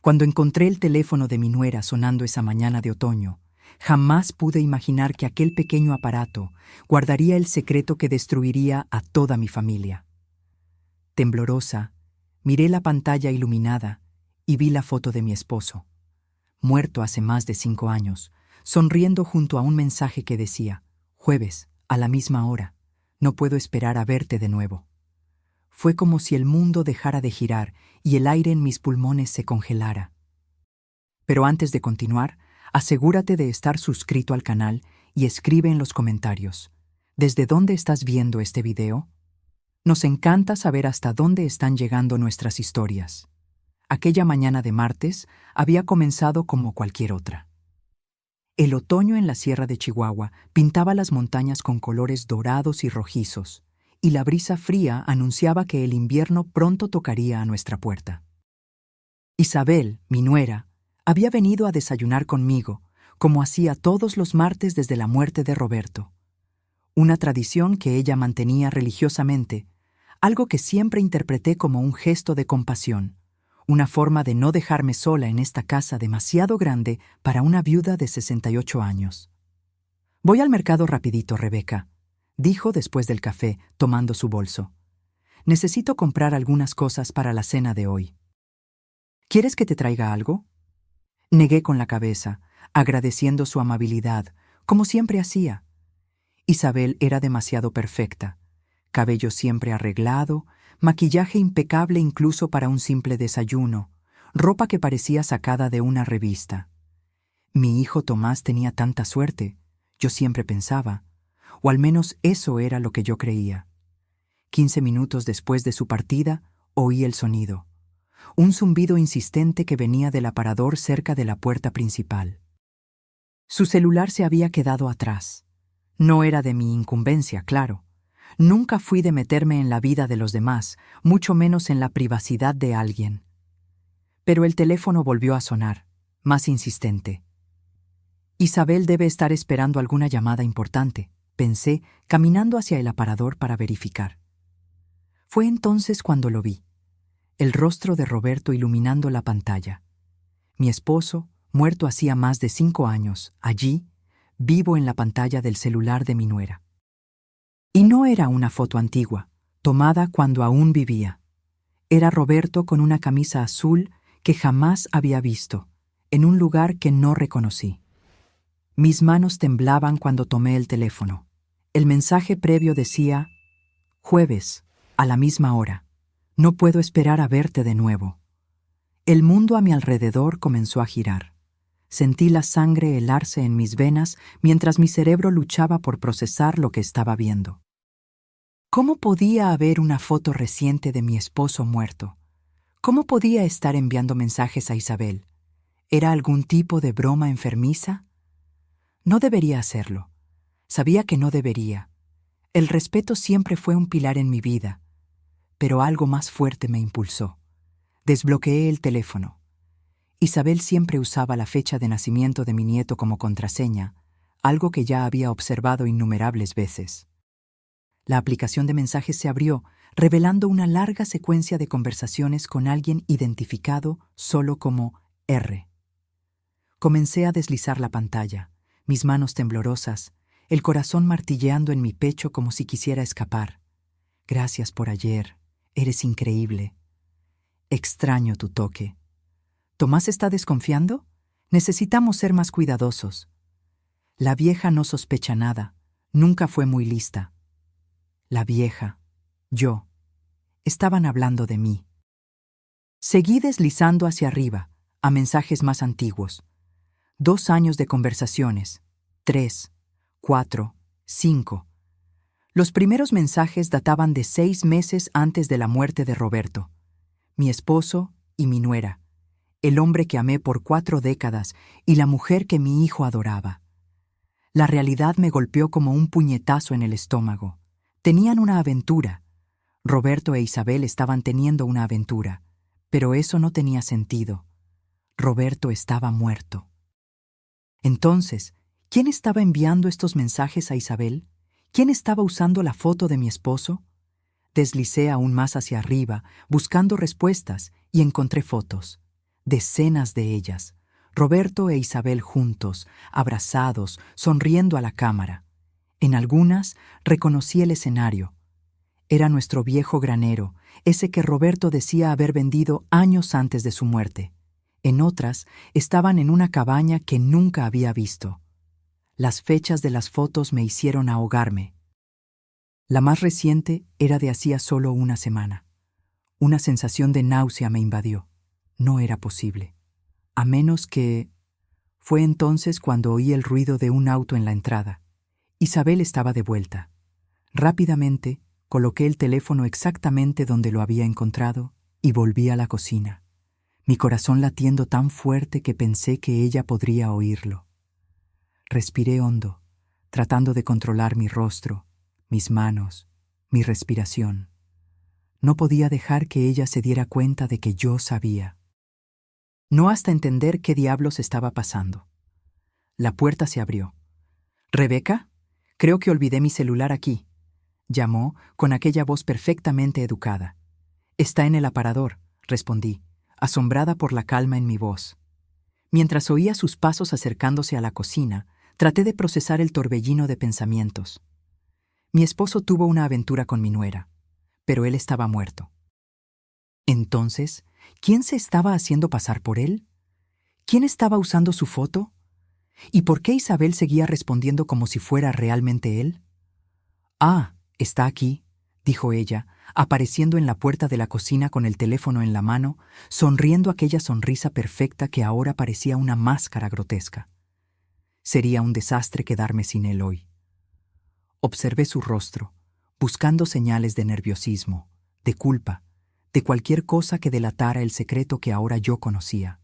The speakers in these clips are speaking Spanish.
Cuando encontré el teléfono de mi nuera sonando esa mañana de otoño, jamás pude imaginar que aquel pequeño aparato guardaría el secreto que destruiría a toda mi familia. Temblorosa, miré la pantalla iluminada y vi la foto de mi esposo, muerto hace más de 5 años, sonriendo junto a un mensaje que decía: «Jueves, a la misma hora, no puedo esperar a verte de nuevo». Fue como si el mundo dejara de girar y el aire en mis pulmones se congelara. Pero antes de continuar, asegúrate de estar suscrito al canal y escribe en los comentarios: ¿desde dónde estás viendo este video? Nos encanta saber hasta dónde están llegando nuestras historias. Aquella mañana de martes había comenzado como cualquier otra. El otoño en la sierra de Chihuahua pintaba las montañas con colores dorados y rojizos, y la brisa fría anunciaba que el invierno pronto tocaría a nuestra puerta. Isabel, mi nuera, había venido a desayunar conmigo, como hacía todos los martes desde la muerte de Roberto. Una tradición que ella mantenía religiosamente, algo que siempre interpreté como un gesto de compasión, una forma de no dejarme sola en esta casa demasiado grande para una viuda de 68 años. «Voy al mercado rapidito, Rebeca», dijo después del café, tomando su bolso. «Necesito comprar algunas cosas para la cena de hoy». «¿Quieres que te traiga algo?». Negué con la cabeza, agradeciendo su amabilidad, como siempre hacía. Isabel era demasiado perfecta. Cabello siempre arreglado, maquillaje impecable incluso para un simple desayuno, ropa que parecía sacada de una revista. Mi hijo Tomás tenía tanta suerte, yo siempre pensaba, o al menos eso era lo que yo creía. 15 minutos después de su partida, oí el sonido. Un zumbido insistente que venía del aparador cerca de la puerta principal. Su celular se había quedado atrás. No era de mi incumbencia, claro. Nunca fui de meterme en la vida de los demás, mucho menos en la privacidad de alguien. Pero el teléfono volvió a sonar, más insistente. Isabel debe estar esperando alguna llamada importante, pensé, caminando hacia el aparador para verificar. Fue entonces cuando lo vi. El rostro de Roberto iluminando la pantalla. Mi esposo, muerto hacía más de 5 años, allí, vivo en la pantalla del celular de mi nuera. Y no era una foto antigua, tomada cuando aún vivía. Era Roberto con una camisa azul que jamás había visto, en un lugar que no reconocí. Mis manos temblaban cuando tomé el teléfono. El mensaje previo decía: «Jueves, a la misma hora. No puedo esperar a verte de nuevo». El mundo a mi alrededor comenzó a girar. Sentí la sangre helarse en mis venas mientras mi cerebro luchaba por procesar lo que estaba viendo. ¿Cómo podía haber una foto reciente de mi esposo muerto? ¿Cómo podía estar enviando mensajes a Isabel? ¿Era algún tipo de broma enfermiza? No debería hacerlo. Sabía que no debería. El respeto siempre fue un pilar en mi vida, pero algo más fuerte me impulsó. Desbloqueé el teléfono. Isabel siempre usaba la fecha de nacimiento de mi nieto como contraseña, algo que ya había observado innumerables veces. La aplicación de mensajes se abrió, revelando una larga secuencia de conversaciones con alguien identificado solo como R. Comencé a deslizar la pantalla, mis manos temblorosas, el corazón martilleando en mi pecho como si quisiera escapar. «Gracias por ayer, eres increíble. Extraño tu toque. ¿Tomás está desconfiando? Necesitamos ser más cuidadosos». La vieja no sospecha nada, nunca fue muy lista. La vieja, yo, estaban hablando de mí. Seguí deslizando hacia arriba, a mensajes más antiguos. 2 años de conversaciones, 3, 4, 5. Los primeros mensajes databan de 6 meses antes de la muerte de Roberto. Mi esposo y mi nuera, el hombre que amé por 4 décadas y la mujer que mi hijo adoraba. La realidad me golpeó como un puñetazo en el estómago. Tenían una aventura. Roberto e Isabel estaban teniendo una aventura, pero eso no tenía sentido. Roberto estaba muerto. Entonces, ¿quién estaba enviando estos mensajes a Isabel? ¿Quién estaba usando la foto de mi esposo? Deslicé aún más hacia arriba, buscando respuestas, y encontré fotos. decenas de ellas, Roberto e Isabel juntos, abrazados, sonriendo a la cámara. En algunas reconocí el escenario. Era nuestro viejo granero, ese que Roberto decía haber vendido años antes de su muerte. En otras estaban en una cabaña que nunca había visto. Las fechas de las fotos me hicieron ahogarme. La más reciente era de hacía solo una semana. Una sensación de náusea me invadió. No era posible. A menos que... Fue entonces cuando oí el ruido de un auto en la entrada. Isabel estaba de vuelta. Rápidamente coloqué el teléfono exactamente donde lo había encontrado y volví a la cocina, mi corazón latiendo tan fuerte que pensé que ella podría oírlo. Respiré hondo, tratando de controlar mi rostro, mis manos, mi respiración. No podía dejar que ella se diera cuenta de que yo sabía. No hasta entender qué diablos estaba pasando. La puerta se abrió. «¿Rebeca? Creo que olvidé mi celular aquí», llamó con aquella voz perfectamente educada. «Está en el aparador», respondí, asombrada por la calma en mi voz. Mientras oía sus pasos acercándose a la cocina, traté de procesar el torbellino de pensamientos. Mi esposo tuvo una aventura con mi nuera, pero él estaba muerto. Entonces, ¿quién se estaba haciendo pasar por él? ¿Quién estaba usando su foto? ¿Y por qué Isabel seguía respondiendo como si fuera realmente él? «Ah, está aquí», dijo ella, apareciendo en la puerta de la cocina con el teléfono en la mano, sonriendo aquella sonrisa perfecta que ahora parecía una máscara grotesca. Sería un desastre quedarme sin él hoy. Observé su rostro, buscando señales de nerviosismo, de culpa, de cualquier cosa que delatara el secreto que ahora yo conocía.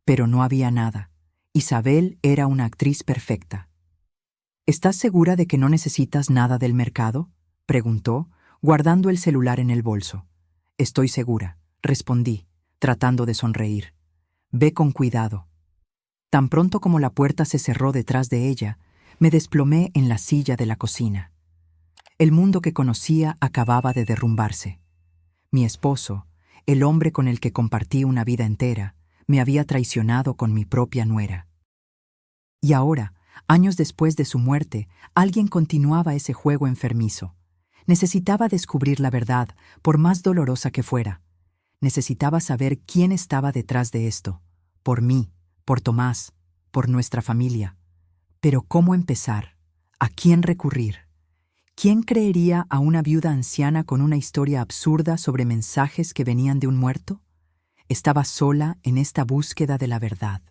Pero no había nada. Isabel era una actriz perfecta. «¿Estás segura de que no necesitas nada del mercado?», preguntó, guardando el celular en el bolso. «Estoy segura», respondí, tratando de sonreír. «Ve con cuidado». Tan pronto como la puerta se cerró detrás de ella, me desplomé en la silla de la cocina. El mundo que conocía acababa de derrumbarse. Mi esposo, el hombre con el que compartí una vida entera, me había traicionado con mi propia nuera. Y ahora, años después de su muerte, alguien continuaba ese juego enfermizo. Necesitaba descubrir la verdad, por más dolorosa que fuera. Necesitaba saber quién estaba detrás de esto. Por mí, por Tomás, por nuestra familia. Pero ¿cómo empezar? ¿A quién recurrir? ¿Quién creería a una viuda anciana con una historia absurda sobre mensajes que venían de un muerto? Estaba sola en esta búsqueda de la verdad.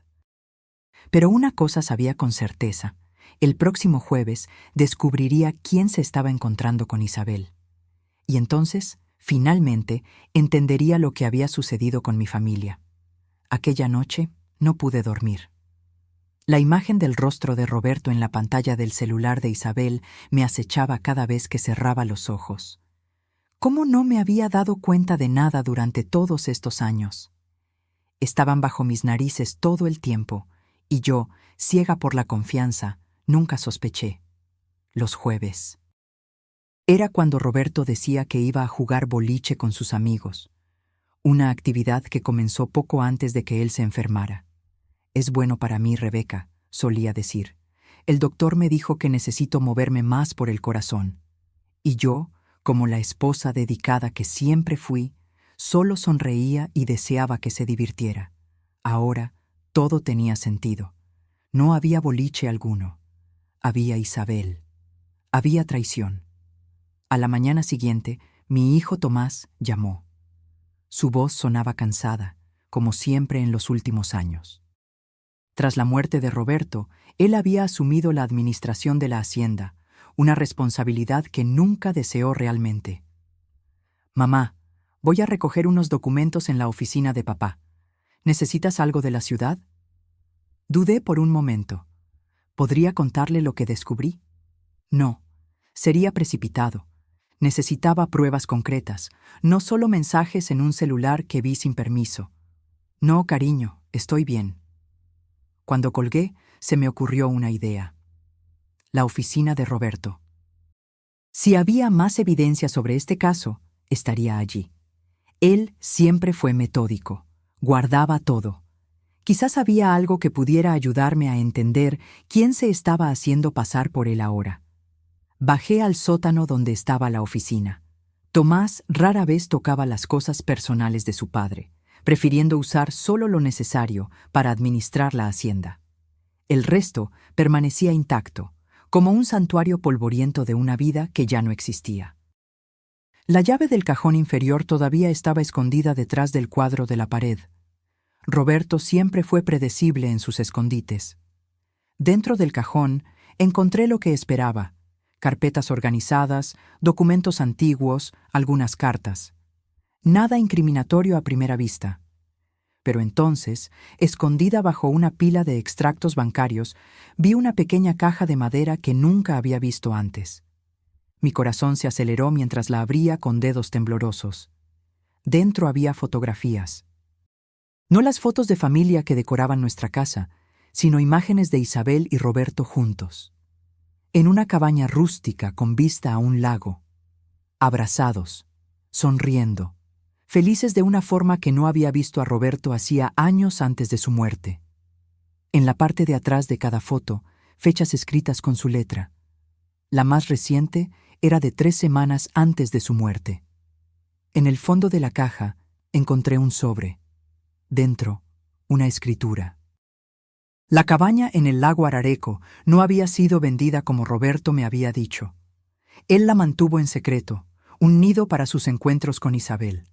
Pero una cosa sabía con certeza: el próximo jueves descubriría quién se estaba encontrando con Isabel. Y entonces, finalmente, entendería lo que había sucedido con mi familia. Aquella noche no pude dormir. La imagen del rostro de Roberto en la pantalla del celular de Isabel me acechaba cada vez que cerraba los ojos. ¿Cómo no me había dado cuenta de nada durante todos estos años? Estaban bajo mis narices todo el tiempo, y yo, ciega por la confianza, nunca sospeché. Los jueves. Era cuando Roberto decía que iba a jugar boliche con sus amigos, una actividad que comenzó poco antes de que él se enfermara. «Es bueno para mí, Rebeca», solía decir. «El doctor me dijo que necesito moverme más por el corazón». Y yo, como la esposa dedicada que siempre fui, solo sonreía y deseaba que se divirtiera. Ahora todo tenía sentido. No había boliche alguno. Había Isabel. Había traición. A la mañana siguiente, mi hijo Tomás llamó. Su voz sonaba cansada, como siempre en los últimos años. Tras la muerte de Roberto, él había asumido la administración de la hacienda, una responsabilidad que nunca deseó realmente. «Mamá, voy a recoger unos documentos en la oficina de papá. ¿Necesitas algo de la ciudad?». Dudé por un momento. ¿Podría contarle lo que descubrí? No, sería precipitado. Necesitaba pruebas concretas, no solo mensajes en un celular que vi sin permiso. «No, cariño, estoy bien». Cuando colgué, se me ocurrió una idea. La oficina de Roberto. Si había más evidencia sobre este caso, estaría allí. Él siempre fue metódico, Guardaba todo. Quizás había algo que pudiera ayudarme a entender quién se estaba haciendo pasar por él ahora. Bajé al sótano donde estaba la oficina. Tomás rara vez tocaba las cosas personales de su padre, prefiriendo usar solo lo necesario para administrar la hacienda. El resto permanecía intacto, como un santuario polvoriento de una vida que ya no existía. La llave del cajón inferior todavía estaba escondida detrás del cuadro de la pared. Roberto siempre fue predecible en sus escondites. Dentro del cajón encontré lo que esperaba: carpetas organizadas, documentos antiguos, algunas cartas. Nada incriminatorio a primera vista. Pero entonces, escondida bajo una pila de extractos bancarios, vi una pequeña caja de madera que nunca había visto antes. Mi corazón se aceleró mientras la abría con dedos temblorosos. Dentro había fotografías. No las fotos de familia que decoraban nuestra casa, sino imágenes de Isabel y Roberto juntos. En una cabaña rústica con vista a un lago. Abrazados, sonriendo, felices de una forma que no había visto a Roberto hacía años antes de su muerte. En la parte de atrás de cada foto, fechas escritas con su letra. La más reciente era de 3 semanas antes de su muerte. En el fondo de la caja encontré un sobre. Dentro, una escritura. La cabaña en el lago Arareco no había sido vendida como Roberto me había dicho. Él la mantuvo en secreto, un nido para sus encuentros con Isabel.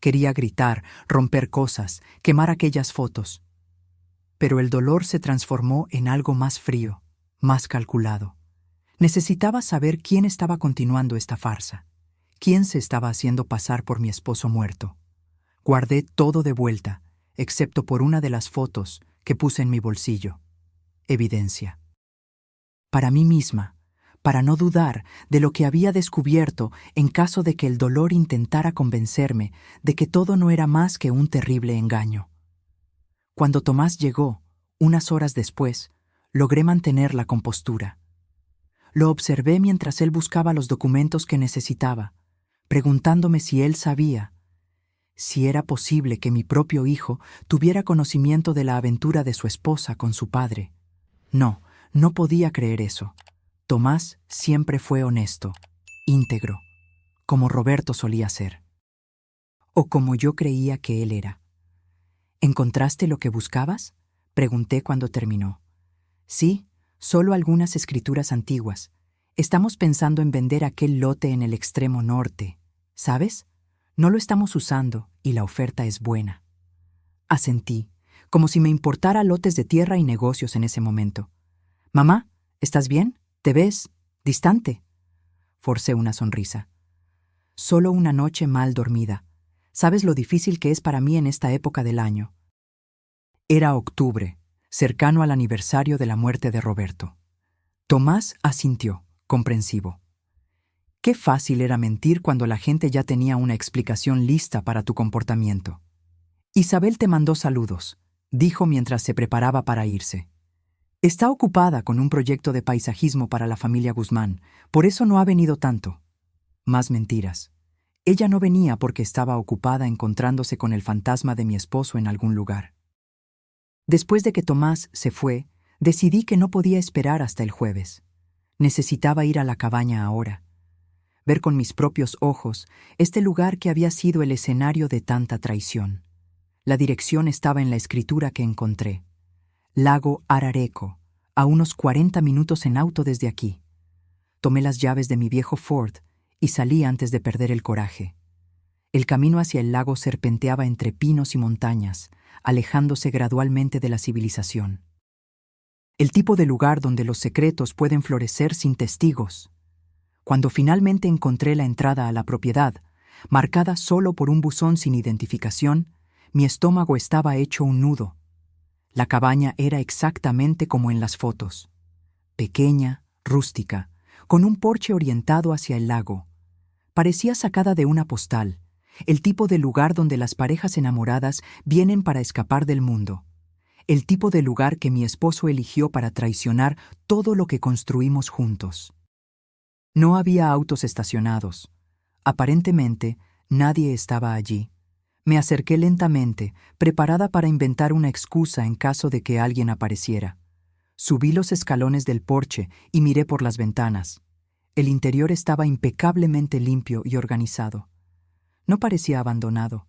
Quería gritar, romper cosas, quemar aquellas fotos. Pero el dolor se transformó en algo más frío, más calculado. Necesitaba saber quién estaba continuando esta farsa, quién se estaba haciendo pasar por mi esposo muerto. Guardé todo de vuelta, excepto por una de las fotos que puse en mi bolsillo. Evidencia. Para mí misma, para no dudar de lo que había descubierto en caso de que el dolor intentara convencerme de que todo no era más que un terrible engaño. Cuando Tomás llegó, unas horas después, logré mantener la compostura. Lo observé mientras él buscaba los documentos que necesitaba, preguntándome si él sabía, si era posible que mi propio hijo tuviera conocimiento de la aventura de su esposa con su padre. No, no podía creer eso. Tomás siempre fue honesto, íntegro, como Roberto solía ser. O como yo creía que él era. ¿Encontraste lo que buscabas?, pregunté cuando terminó. Sí, solo algunas escrituras antiguas. Estamos pensando en vender aquel lote en el extremo norte, ¿sabes? No lo estamos usando y la oferta es buena. Asentí, como si me importara lotes de tierra y negocios en ese momento. «Mamá, ¿estás bien? ¿Te ves distante?» Forcé una sonrisa. Solo una noche mal dormida. ¿Sabes lo difícil que es para mí en esta época del año? Era octubre, cercano al aniversario de la muerte de Roberto. Tomás asintió, comprensivo. Qué fácil era mentir cuando la gente ya tenía una explicación lista para tu comportamiento. Isabel te mandó saludos, dijo mientras se preparaba para irse. Está ocupada con un proyecto de paisajismo para la familia Guzmán, por eso no ha venido tanto. Más mentiras. Ella no venía porque estaba ocupada encontrándose con el fantasma de mi esposo en algún lugar. Después de que Tomás se fue, decidí que no podía esperar hasta el jueves. Necesitaba ir a la cabaña ahora. Ver con mis propios ojos este lugar que había sido el escenario de tanta traición. La dirección estaba en la escritura que encontré. Lago Arareco, a unos 40 minutos en auto desde aquí. Tomé las llaves de mi viejo Ford y salí antes de perder el coraje. El camino hacia el lago serpenteaba entre pinos y montañas, alejándose gradualmente de la civilización. El tipo de lugar donde los secretos pueden florecer sin testigos. Cuando finalmente encontré la entrada a la propiedad, marcada solo por un buzón sin identificación, mi estómago estaba hecho un nudo. La cabaña era exactamente como en las fotos. Pequeña, rústica, con un porche orientado hacia el lago. Parecía sacada de una postal, el tipo de lugar donde las parejas enamoradas vienen para escapar del mundo. El tipo de lugar que mi esposo eligió para traicionar todo lo que construimos juntos. No había autos estacionados. Aparentemente, nadie estaba allí. Me acerqué lentamente, preparada para inventar una excusa en caso de que alguien apareciera. Subí los escalones del porche y miré por las ventanas. El interior estaba impecablemente limpio y organizado. No parecía abandonado,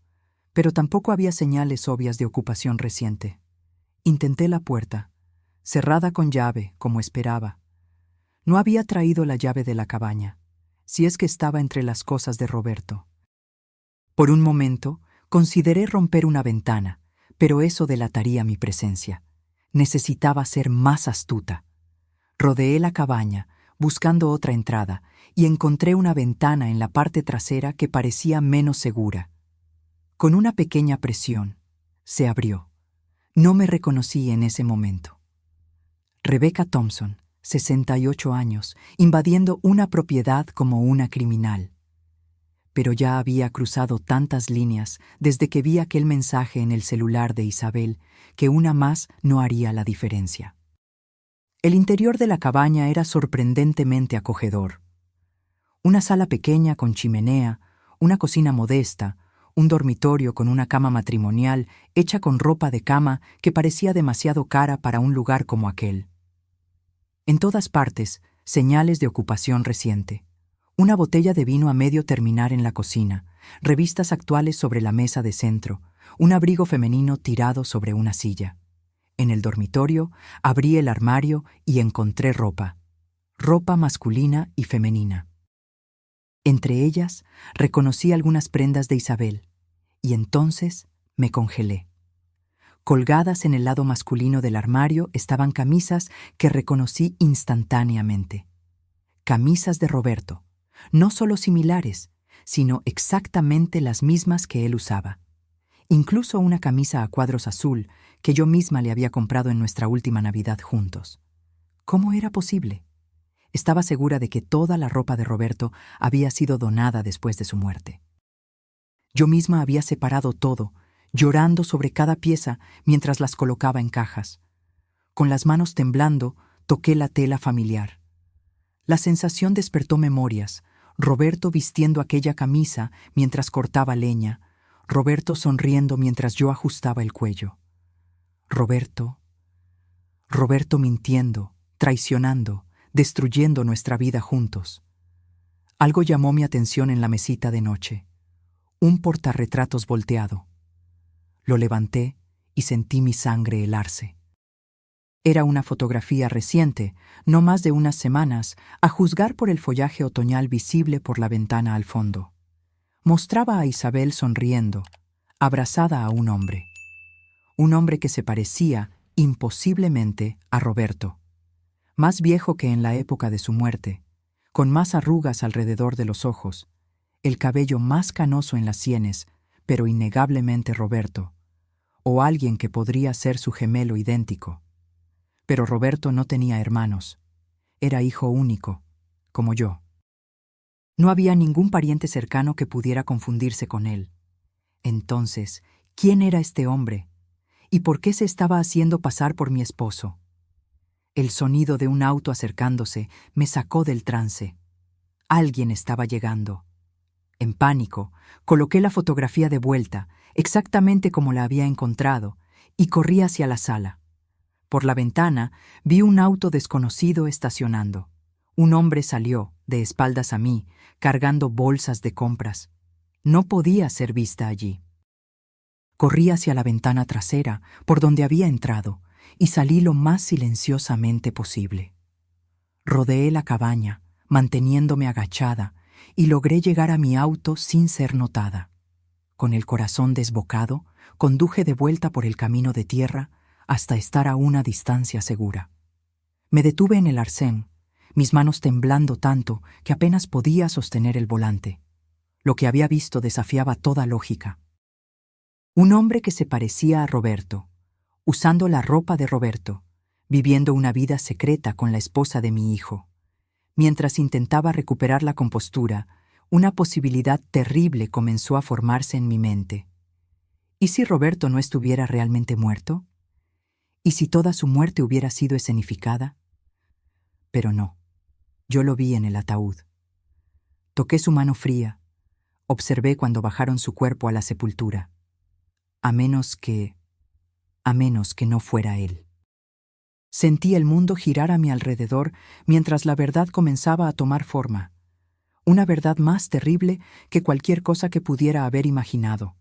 pero tampoco había señales obvias de ocupación reciente. Intenté la puerta, cerrada con llave, como esperaba. No había traído la llave de la cabaña, si es que estaba entre las cosas de Roberto. Por un momento, consideré romper una ventana, pero eso delataría mi presencia. Necesitaba ser más astuta. Rodeé la cabaña, buscando otra entrada, y encontré una ventana en la parte trasera que parecía menos segura. Con una pequeña presión, se abrió. No me reconocí en ese momento. Rebecca Thompson, 68 años, invadiendo una propiedad como una criminal. Pero ya había cruzado tantas líneas desde que vi aquel mensaje en el celular de Isabel que una más no haría la diferencia. El interior de la cabaña era sorprendentemente acogedor. Una sala pequeña con chimenea, una cocina modesta, un dormitorio con una cama matrimonial hecha con ropa de cama que parecía demasiado cara para un lugar como aquel. En todas partes, señales de ocupación reciente. Una botella de vino a medio terminar en la cocina, revistas actuales sobre la mesa de centro, un abrigo femenino tirado sobre una silla. En el dormitorio, abrí el armario y encontré ropa masculina y femenina. Entre ellas, reconocí algunas prendas de Isabel, y entonces me congelé. Colgadas en el lado masculino del armario estaban camisas que reconocí instantáneamente. Camisas de Roberto, no solo similares, sino exactamente las mismas que él usaba. Incluso una camisa a cuadros azul que yo misma le había comprado en nuestra última Navidad juntos. ¿Cómo era posible? Estaba segura de que toda la ropa de Roberto había sido donada después de su muerte. Yo misma había separado todo, llorando sobre cada pieza mientras las colocaba en cajas. Con las manos temblando, toqué la tela familiar. La sensación despertó memorias. Roberto vistiendo aquella camisa mientras cortaba leña, Roberto sonriendo mientras yo ajustaba el cuello. Roberto mintiendo, traicionando, destruyendo nuestra vida juntos. Algo llamó mi atención en la mesita de noche. Un portarretratos volteado. Lo levanté y sentí mi sangre helarse. Era una fotografía reciente, no más de unas semanas, a juzgar por el follaje otoñal visible por la ventana al fondo. Mostraba a Isabel sonriendo, abrazada a un hombre. Un hombre que se parecía imposiblemente a Roberto. Más viejo que en la época de su muerte, con más arrugas alrededor de los ojos, el cabello más canoso en las sienes, pero innegablemente Roberto, o alguien que podría ser su gemelo idéntico. Pero Roberto no tenía hermanos. Era hijo único, como yo. No había ningún pariente cercano que pudiera confundirse con él. Entonces, ¿quién era este hombre? ¿Y por qué se estaba haciendo pasar por mi esposo? El sonido de un auto acercándose me sacó del trance. Alguien estaba llegando. En pánico, coloqué la fotografía de vuelta, exactamente como la había encontrado, y corrí hacia la sala. Por la ventana vi un auto desconocido estacionando. Un hombre salió, de espaldas a mí, cargando bolsas de compras. No podía ser vista allí. Corrí hacia la ventana trasera, por donde había entrado, y salí lo más silenciosamente posible. Rodeé la cabaña, manteniéndome agachada, y logré llegar a mi auto sin ser notada. Con el corazón desbocado, conduje de vuelta por el camino de tierra hasta estar a una distancia segura. Me detuve en el arcén, mis manos temblando tanto que apenas podía sostener el volante. Lo que había visto desafiaba toda lógica. Un hombre que se parecía a Roberto, usando la ropa de Roberto, viviendo una vida secreta con la esposa de mi hijo. Mientras intentaba recuperar la compostura, una posibilidad terrible comenzó a formarse en mi mente. ¿Y si Roberto no estuviera realmente muerto? ¿Y si toda su muerte hubiera sido escenificada? Pero no, yo lo vi en el ataúd. Toqué su mano fría, observé cuando bajaron su cuerpo a la sepultura. a menos que no fuera él. Sentí el mundo girar a mi alrededor mientras la verdad comenzaba a tomar forma, una verdad más terrible que cualquier cosa que pudiera haber imaginado.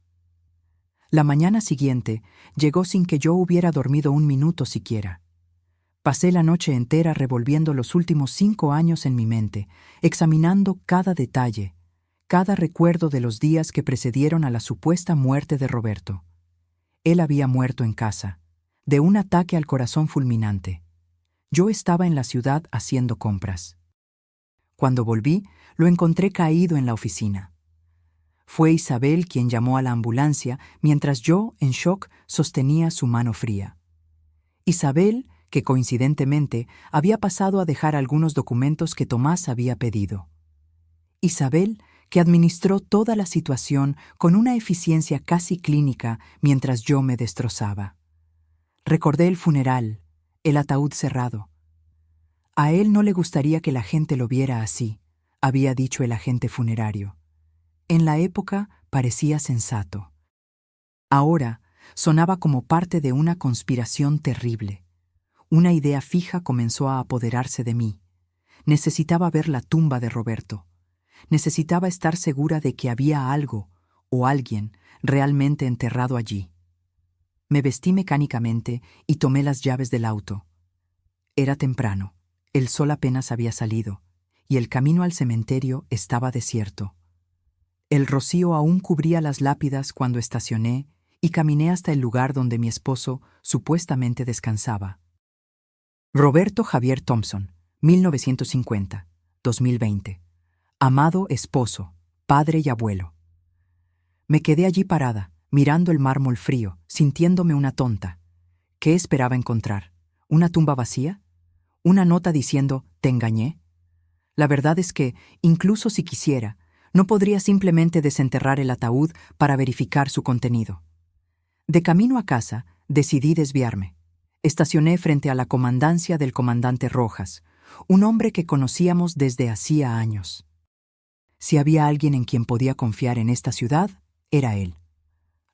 La mañana siguiente llegó sin que yo hubiera dormido un minuto siquiera. Pasé la noche entera revolviendo los últimos 5 años en mi mente, examinando cada detalle, cada recuerdo de los días que precedieron a la supuesta muerte de Roberto. Él había muerto en casa, de un ataque al corazón fulminante. Yo estaba en la ciudad haciendo compras. Cuando volví, lo encontré caído en la oficina. Fue Isabel quien llamó a la ambulancia mientras yo, en shock, sostenía su mano fría. Isabel, que coincidentemente había pasado a dejar algunos documentos que Tomás había pedido. Isabel, que administró toda la situación con una eficiencia casi clínica mientras yo me destrozaba. Recordé el funeral, el ataúd cerrado. A él no le gustaría que la gente lo viera así, había dicho el agente funerario. En la época parecía sensato. Ahora sonaba como parte de una conspiración terrible. Una idea fija comenzó a apoderarse de mí. Necesitaba ver la tumba de Roberto. Necesitaba estar segura de que había algo o alguien realmente enterrado allí. Me vestí mecánicamente y tomé las llaves del auto. Era temprano, el sol apenas había salido, y el camino al cementerio estaba desierto. El rocío aún cubría las lápidas cuando estacioné y caminé hasta el lugar donde mi esposo supuestamente descansaba. Roberto Javier Thompson, 1950, 2020. Amado esposo, padre y abuelo. Me quedé allí parada, mirando el mármol frío, sintiéndome una tonta. ¿Qué esperaba encontrar? ¿Una tumba vacía? ¿Una nota diciendo, te engañé? La verdad es que, incluso si quisiera, no podría simplemente desenterrar el ataúd para verificar su contenido. De camino a casa, decidí desviarme. Estacioné frente a la comandancia del comandante Rojas, un hombre que conocíamos desde hacía años. Si había alguien en quien podía confiar en esta ciudad, era él.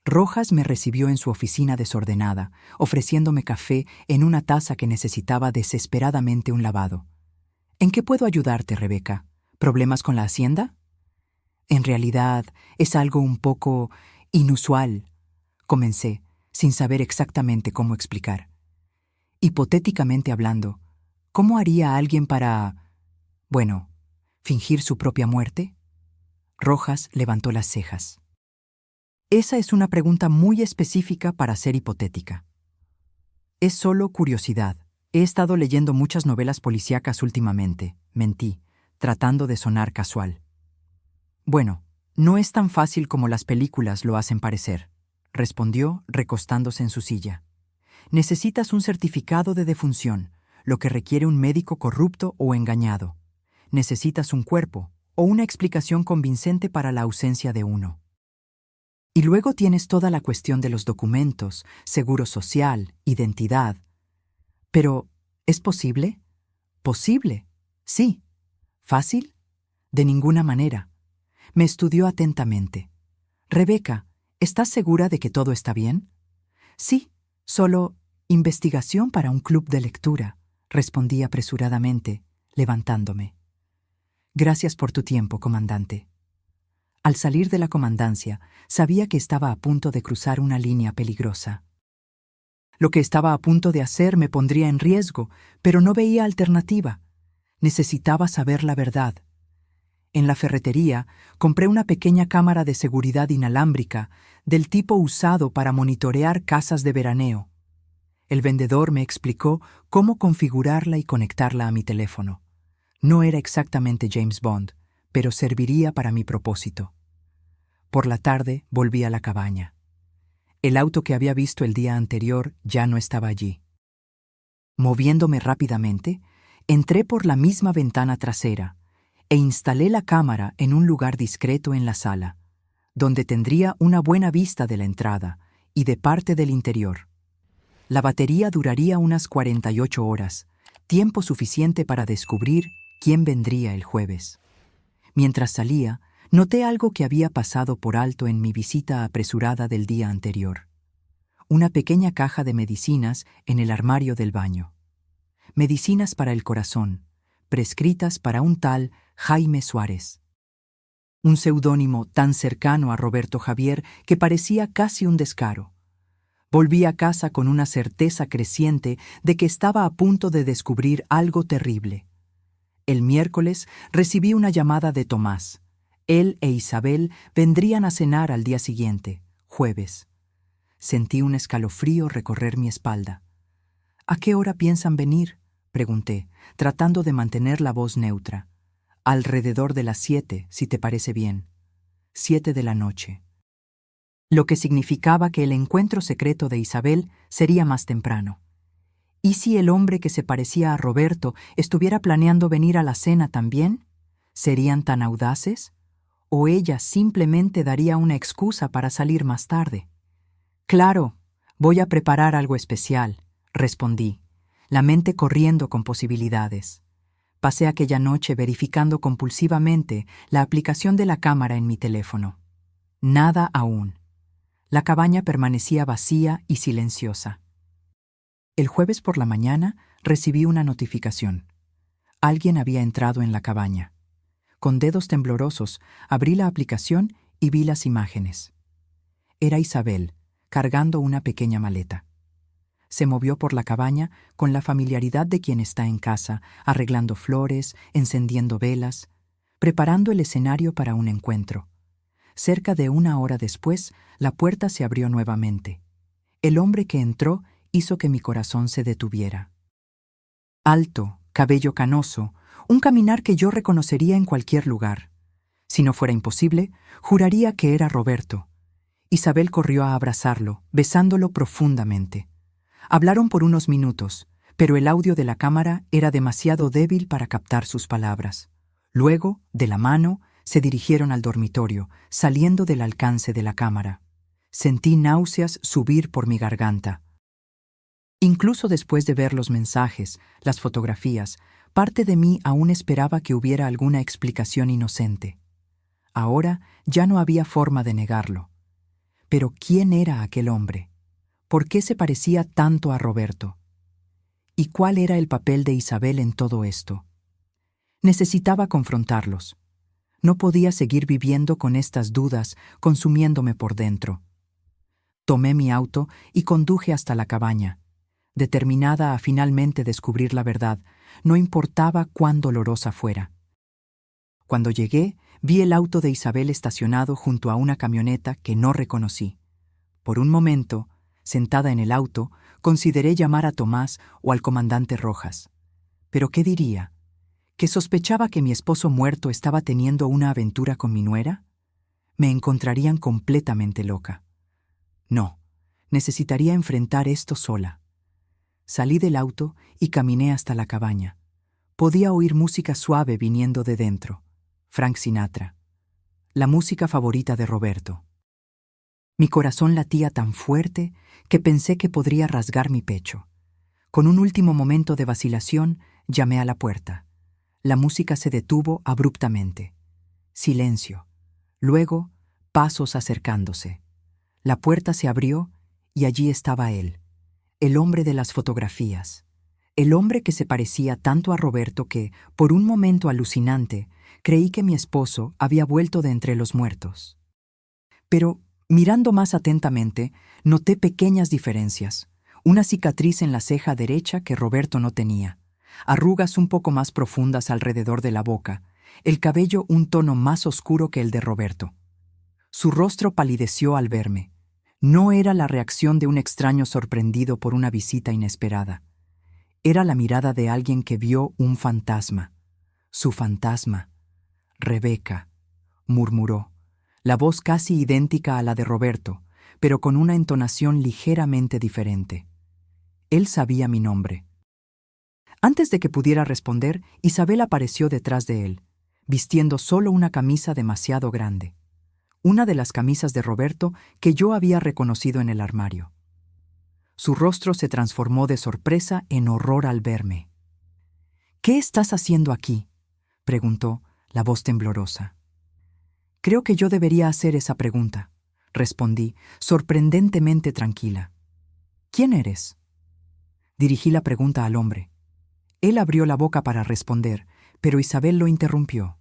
Rojas me recibió en su oficina desordenada, ofreciéndome café en una taza que necesitaba desesperadamente un lavado. ¿En qué puedo ayudarte, Rebeca? ¿Problemas con la hacienda? En realidad, es algo un poco inusual, comencé, sin saber exactamente cómo explicar. Hipotéticamente hablando, ¿cómo haría alguien para, fingir su propia muerte? Rojas levantó las cejas. Esa es una pregunta muy específica para ser hipotética. Es solo curiosidad. He estado leyendo muchas novelas policíacas últimamente, mentí, tratando de sonar casual. Bueno, no es tan fácil como las películas lo hacen parecer, respondió recostándose en su silla. Necesitas un certificado de defunción, lo que requiere un médico corrupto o engañado. Necesitas un cuerpo o una explicación convincente para la ausencia de uno. Y luego tienes toda la cuestión de los documentos, seguro social, identidad. Pero, ¿es posible? ¿Posible? Sí. ¿Fácil? De ninguna manera. Me estudió atentamente. Rebeca, ¿estás segura de que todo está bien? Sí, solo investigación para un club de lectura, respondí apresuradamente, levantándome. Gracias por tu tiempo, comandante. Al salir de la comandancia, sabía que estaba a punto de cruzar una línea peligrosa. Lo que estaba a punto de hacer me pondría en riesgo, pero no veía alternativa. Necesitaba saber la verdad. En la ferretería, compré una pequeña cámara de seguridad inalámbrica del tipo usado para monitorear casas de veraneo. El vendedor me explicó cómo configurarla y conectarla a mi teléfono. No era exactamente James Bond, pero serviría para mi propósito. Por la tarde volví a la cabaña. El auto que había visto el día anterior ya no estaba allí. Moviéndome rápidamente, entré por la misma ventana trasera e instalé la cámara en un lugar discreto en la sala, donde tendría una buena vista de la entrada y de parte del interior. La batería duraría unas 48 horas, tiempo suficiente para descubrir quién vendría el jueves. Mientras salía, noté algo que había pasado por alto en mi visita apresurada del día anterior. una pequeña caja de medicinas en el armario del baño. Medicinas para el corazón, prescritas para un tal Jaime Suárez. Un seudónimo tan cercano a Roberto Javier que parecía casi un descaro. Volví a casa con una certeza creciente de que estaba a punto de descubrir algo terrible. El miércoles recibí una llamada de Tomás. Él e Isabel vendrían a cenar al día siguiente, jueves. Sentí un escalofrío recorrer mi espalda. ¿A qué hora piensan venir?, pregunté, tratando de mantener la voz neutra. Alrededor de las 7, si te parece bien. 7 de la noche. Lo que significaba que el encuentro secreto de Isabel sería más temprano. ¿Y si el hombre que se parecía a Roberto estuviera planeando venir a la cena también? ¿Serían tan audaces? ¿O ella simplemente daría una excusa para salir más tarde? Claro, voy a preparar algo especial, respondí, la mente corriendo con posibilidades. Pasé aquella noche verificando compulsivamente la aplicación de la cámara en mi teléfono. Nada aún. La cabaña permanecía vacía y silenciosa. El jueves por la mañana recibí una notificación. Alguien había entrado en la cabaña. Con dedos temblorosos abrí la aplicación y vi las imágenes. Era Isabel, cargando una pequeña maleta. Se movió por la cabaña con la familiaridad de quien está en casa, arreglando flores, encendiendo velas, preparando el escenario para un encuentro. Cerca de 1 hora después, la puerta se abrió nuevamente. El hombre que entró hizo que mi corazón se detuviera. Alto, cabello canoso, un caminar que yo reconocería en cualquier lugar. Si no fuera imposible, juraría que era Roberto. Isabel corrió a abrazarlo, besándolo profundamente. Hablaron por unos minutos, pero el audio de la cámara era demasiado débil para captar sus palabras. Luego, de la mano, se dirigieron al dormitorio, saliendo del alcance de la cámara. Sentí náuseas subir por mi garganta. Incluso después de ver los mensajes, las fotografías, parte de mí aún esperaba que hubiera alguna explicación inocente. Ahora ya no había forma de negarlo. Pero ¿quién era aquel hombre? ¿Por qué se parecía tanto a Roberto? ¿Y cuál era el papel de Isabel en todo esto? Necesitaba confrontarlos. No podía seguir viviendo con estas dudas, consumiéndome por dentro. Tomé mi auto y conduje hasta la cabaña. Determinada a finalmente descubrir la verdad, no importaba cuán dolorosa fuera. Cuando llegué, vi el auto de Isabel estacionado junto a una camioneta que no reconocí. Por un momento, sentada en el auto, consideré llamar a Tomás o al comandante Rojas. ¿Pero qué diría? ¿Que sospechaba que mi esposo muerto estaba teniendo una aventura con mi nuera? Me encontrarían completamente loca. No, necesitaría enfrentar esto sola. Salí del auto y caminé hasta la cabaña. Podía oír música suave viniendo de dentro. Frank Sinatra. La música favorita de Roberto. Mi corazón latía tan fuerte que pensé que podría rasgar mi pecho. Con un último momento de vacilación, llamé a la puerta. La música se detuvo abruptamente. Silencio. Luego, pasos acercándose. La puerta se abrió y allí estaba él, el hombre de las fotografías. El hombre que se parecía tanto a Roberto que, por un momento alucinante, creí que mi esposo había vuelto de entre los muertos. Pero, mirando más atentamente, noté pequeñas diferencias. Una cicatriz en la ceja derecha que Roberto no tenía, arrugas un poco más profundas alrededor de la boca, el cabello un tono más oscuro que el de Roberto. Su rostro palideció al verme. No era la reacción de un extraño sorprendido por una visita inesperada. Era la mirada de alguien que vio un fantasma. Su fantasma. Rebeca, murmuró, la voz casi idéntica a la de Roberto, pero con una entonación ligeramente diferente. Él sabía mi nombre. Antes de que pudiera responder, Isabel apareció detrás de él, vistiendo solo una camisa demasiado grande. Una de las camisas de Roberto que yo había reconocido en el armario. Su rostro se transformó de sorpresa en horror al verme. «¿Qué estás haciendo aquí?», preguntó, la voz temblorosa. «Creo que yo debería hacer esa pregunta», respondí, sorprendentemente tranquila. ¿Quién eres? Dirigí la pregunta al hombre. Él abrió la boca para responder, pero Isabel lo interrumpió.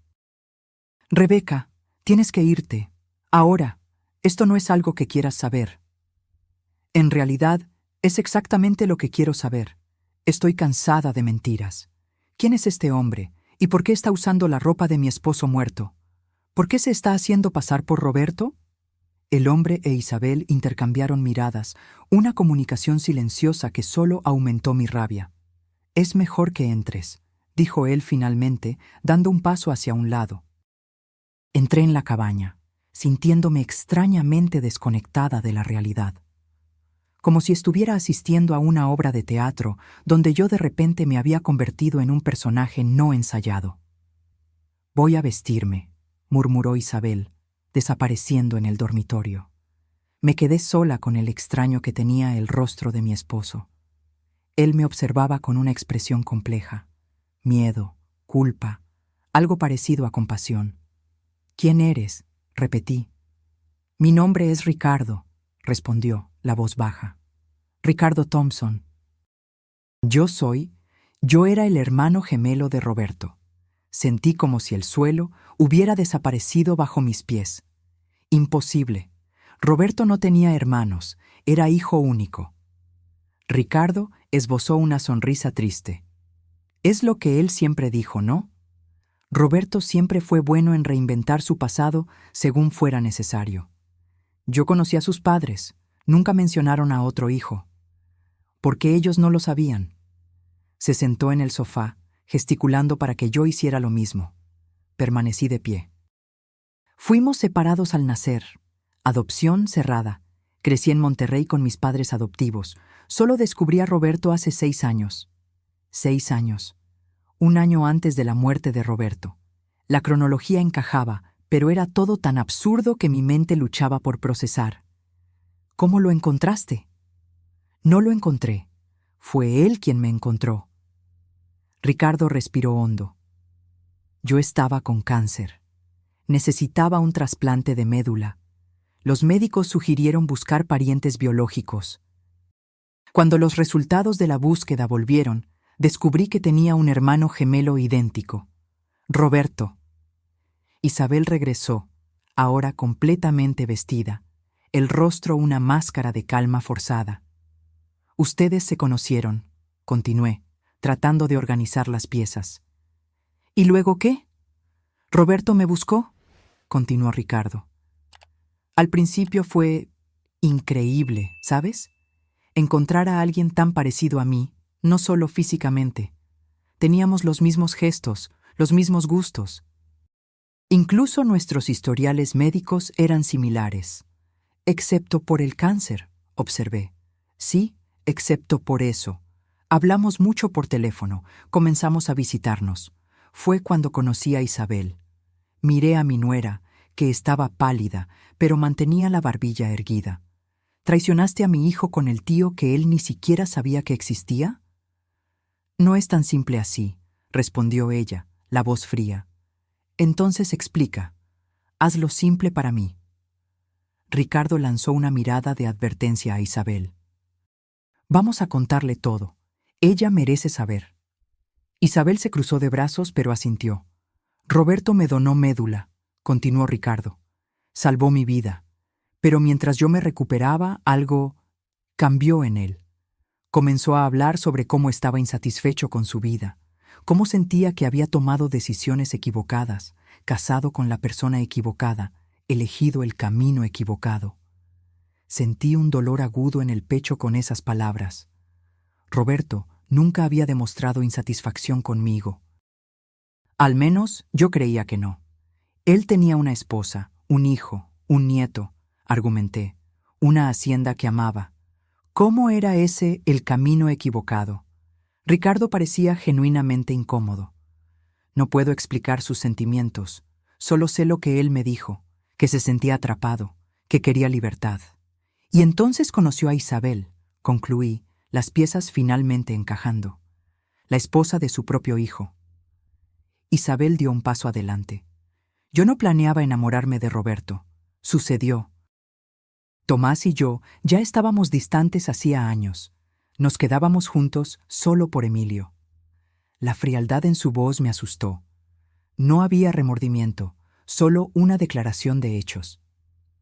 Rebeca, tienes que irte. Ahora, esto no es algo que quieras saber. En realidad, es exactamente lo que quiero saber. Estoy cansada de mentiras. ¿Quién es este hombre? ¿Y por qué está usando la ropa de mi esposo muerto? ¿Por qué se está haciendo pasar por Roberto? El hombre e Isabel intercambiaron miradas, una comunicación silenciosa que solo aumentó mi rabia. Es mejor que entres, dijo él finalmente, dando un paso hacia un lado. Entré en la cabaña, sintiéndome extrañamente desconectada de la realidad. Como si estuviera asistiendo a una obra de teatro donde yo de repente me había convertido en un personaje no ensayado. Voy a vestirme, murmuró Isabel, desapareciendo en el dormitorio. Me quedé sola con el extraño que tenía el rostro de mi esposo. Él me observaba con una expresión compleja: miedo, culpa, algo parecido a compasión. ¿Quién eres?, repetí. Mi nombre es Ricardo, respondió, la voz baja. Ricardo Thompson. Yo era el hermano gemelo de Roberto. Sentí como si el suelo hubiera desaparecido bajo mis pies. Imposible. Roberto no tenía hermanos, era hijo único. Ricardo esbozó una sonrisa triste. Es lo que él siempre dijo, ¿no? Roberto siempre fue bueno en reinventar su pasado según fuera necesario. Yo conocí a sus padres, nunca mencionaron a otro hijo. ¿Por qué ellos no lo sabían? Se sentó en el sofá, gesticulando para que yo hiciera lo mismo. Permanecí de pie. Fuimos separados al nacer. Adopción cerrada. Crecí en Monterrey con mis padres adoptivos. Solo descubrí a Roberto hace 6 años. 6 años. Un año antes de la muerte de Roberto. La cronología encajaba, pero era todo tan absurdo que mi mente luchaba por procesar. ¿Cómo lo encontraste? No lo encontré. Fue él quien me encontró. Ricardo respiró hondo. Yo estaba con cáncer. Necesitaba un trasplante de médula. Los médicos sugirieron buscar parientes biológicos. Cuando los resultados de la búsqueda volvieron, descubrí que tenía un hermano gemelo idéntico, Roberto. Isabel regresó, ahora completamente vestida, el rostro una máscara de calma forzada. Ustedes se conocieron, continué, tratando de organizar las piezas. ¿Y luego qué? ¿Roberto me buscó?, continuó Ricardo. Al principio fue increíble, ¿sabes? Encontrar a alguien tan parecido a mí, no solo físicamente. Teníamos los mismos gestos, los mismos gustos. Incluso nuestros historiales médicos eran similares. Excepto por el cáncer, observé. Sí, excepto por eso. Hablamos mucho por teléfono, comenzamos a visitarnos. Fue cuando conocí a Isabel. Miré a mi nuera, que estaba pálida, pero mantenía la barbilla erguida. ¿Traicionaste a mi hijo con el tío que él ni siquiera sabía que existía? No es tan simple así, respondió ella, la voz fría. Entonces explica. Hazlo simple para mí. Ricardo lanzó una mirada de advertencia a Isabel. Vamos a contarle todo. Ella merece saber. Isabel se cruzó de brazos, pero asintió. Roberto me donó médula, continuó Ricardo. Salvó mi vida. Pero mientras yo me recuperaba, algo cambió en él. Comenzó a hablar sobre cómo estaba insatisfecho con su vida, cómo sentía que había tomado decisiones equivocadas, casado con la persona equivocada, elegido el camino equivocado. Sentí un dolor agudo en el pecho con esas palabras. Roberto nunca había demostrado insatisfacción conmigo. Al menos yo creía que no. Él tenía una esposa, un hijo, un nieto, argumenté, una hacienda que amaba. ¿Cómo era ese el camino equivocado? Ricardo parecía genuinamente incómodo. No puedo explicar sus sentimientos, solo sé lo que él me dijo, que se sentía atrapado, que quería libertad. Y entonces conoció a Isabel, concluí, las piezas finalmente encajando. La esposa de su propio hijo. Isabel dio un paso adelante. Yo no planeaba enamorarme de Roberto. Sucedió. Tomás y yo ya estábamos distantes hacía años. Nos quedábamos juntos solo por Emilio. La frialdad en su voz me asustó. No había remordimiento, solo una declaración de hechos.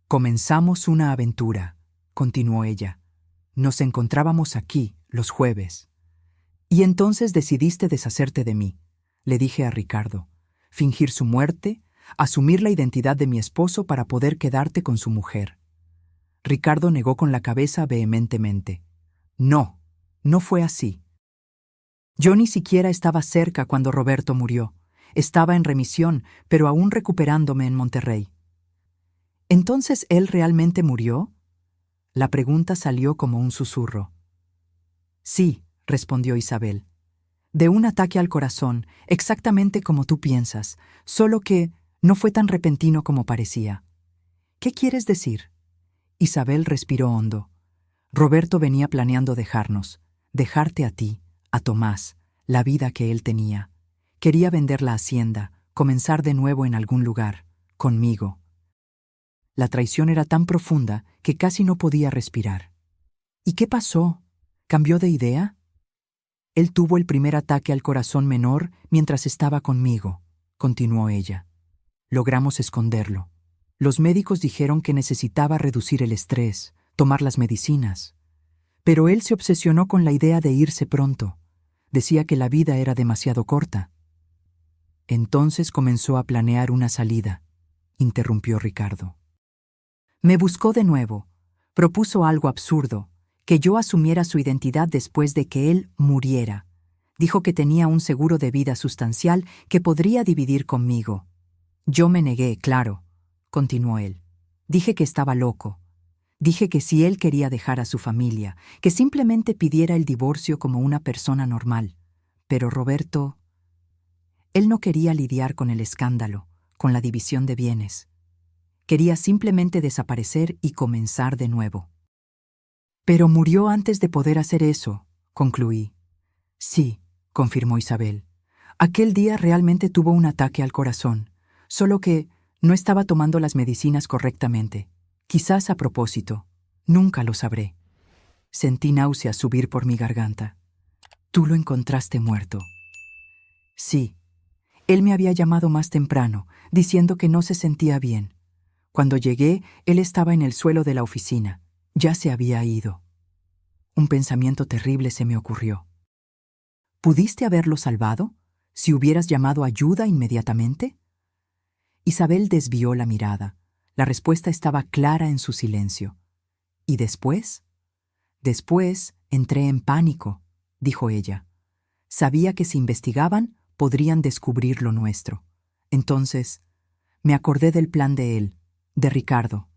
Comenzamos una aventura, continuó ella. Nos encontrábamos aquí, los jueves. Y entonces decidiste deshacerte de mí, le dije a Ricardo. Fingir su muerte, asumir la identidad de mi esposo para poder quedarte con su mujer. Ricardo negó con la cabeza vehementemente. No, no fue así. Yo ni siquiera estaba cerca cuando Roberto murió. Estaba en remisión, pero aún recuperándome en Monterrey. ¿Entonces él realmente murió? La pregunta salió como un susurro. Sí, respondió Isabel. De un ataque al corazón, exactamente como tú piensas, solo que no fue tan repentino como parecía. ¿Qué quieres decir? Isabel respiró hondo. Roberto venía planeando dejarte a ti, a Tomás, la vida que él tenía. Quería vender la hacienda, comenzar de nuevo en algún lugar, conmigo. La traición era tan profunda que casi no podía respirar. ¿Y qué pasó? ¿Cambió de idea? Él tuvo el primer ataque al corazón menor mientras estaba conmigo, continuó ella. Logramos esconderlo. Los médicos dijeron que necesitaba reducir el estrés, tomar las medicinas. Pero él se obsesionó con la idea de irse pronto. Decía que la vida era demasiado corta. Entonces comenzó a planear una salida, interrumpió Ricardo. Me buscó de nuevo. Propuso algo absurdo, que yo asumiera su identidad después de que él muriera. Dijo que tenía un seguro de vida sustancial que podría dividir conmigo. Yo me negué, claro, continuó él. Dije que estaba loco. Dije que si él quería dejar a su familia, que simplemente pidiera el divorcio como una persona normal. Pero Roberto... Él no quería lidiar con el escándalo, con la división de bienes. Quería simplemente desaparecer y comenzar de nuevo. Pero murió antes de poder hacer eso, concluí. Sí, confirmó Isabel. Aquel día realmente tuvo un ataque al corazón, solo que no estaba tomando las medicinas correctamente. Quizás a propósito. Nunca lo sabré. Sentí náuseas subir por mi garganta. Tú lo encontraste muerto. Sí. Él me había llamado más temprano, diciendo que no se sentía bien. Cuando llegué, él estaba en el suelo de la oficina. Ya se había ido. Un pensamiento terrible se me ocurrió. ¿Pudiste haberlo salvado? ¿Si hubieras llamado ayuda inmediatamente? Isabel desvió la mirada. La respuesta estaba clara en su silencio. ¿Y después? Después entré en pánico, dijo ella. Sabía que si investigaban, podrían descubrir lo nuestro. Entonces, me acordé del plan de él, de Ricardo.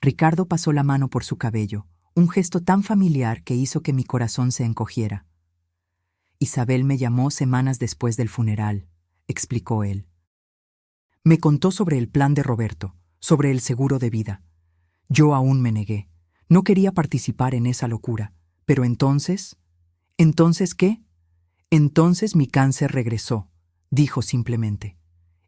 Ricardo pasó la mano por su cabello, un gesto tan familiar que hizo que mi corazón se encogiera. Isabel me llamó semanas después del funeral, explicó él. Me contó sobre el plan de Roberto, sobre el seguro de vida. Yo aún me negué. No quería participar en esa locura. Pero entonces... ¿Entonces qué? Entonces mi cáncer regresó, dijo simplemente.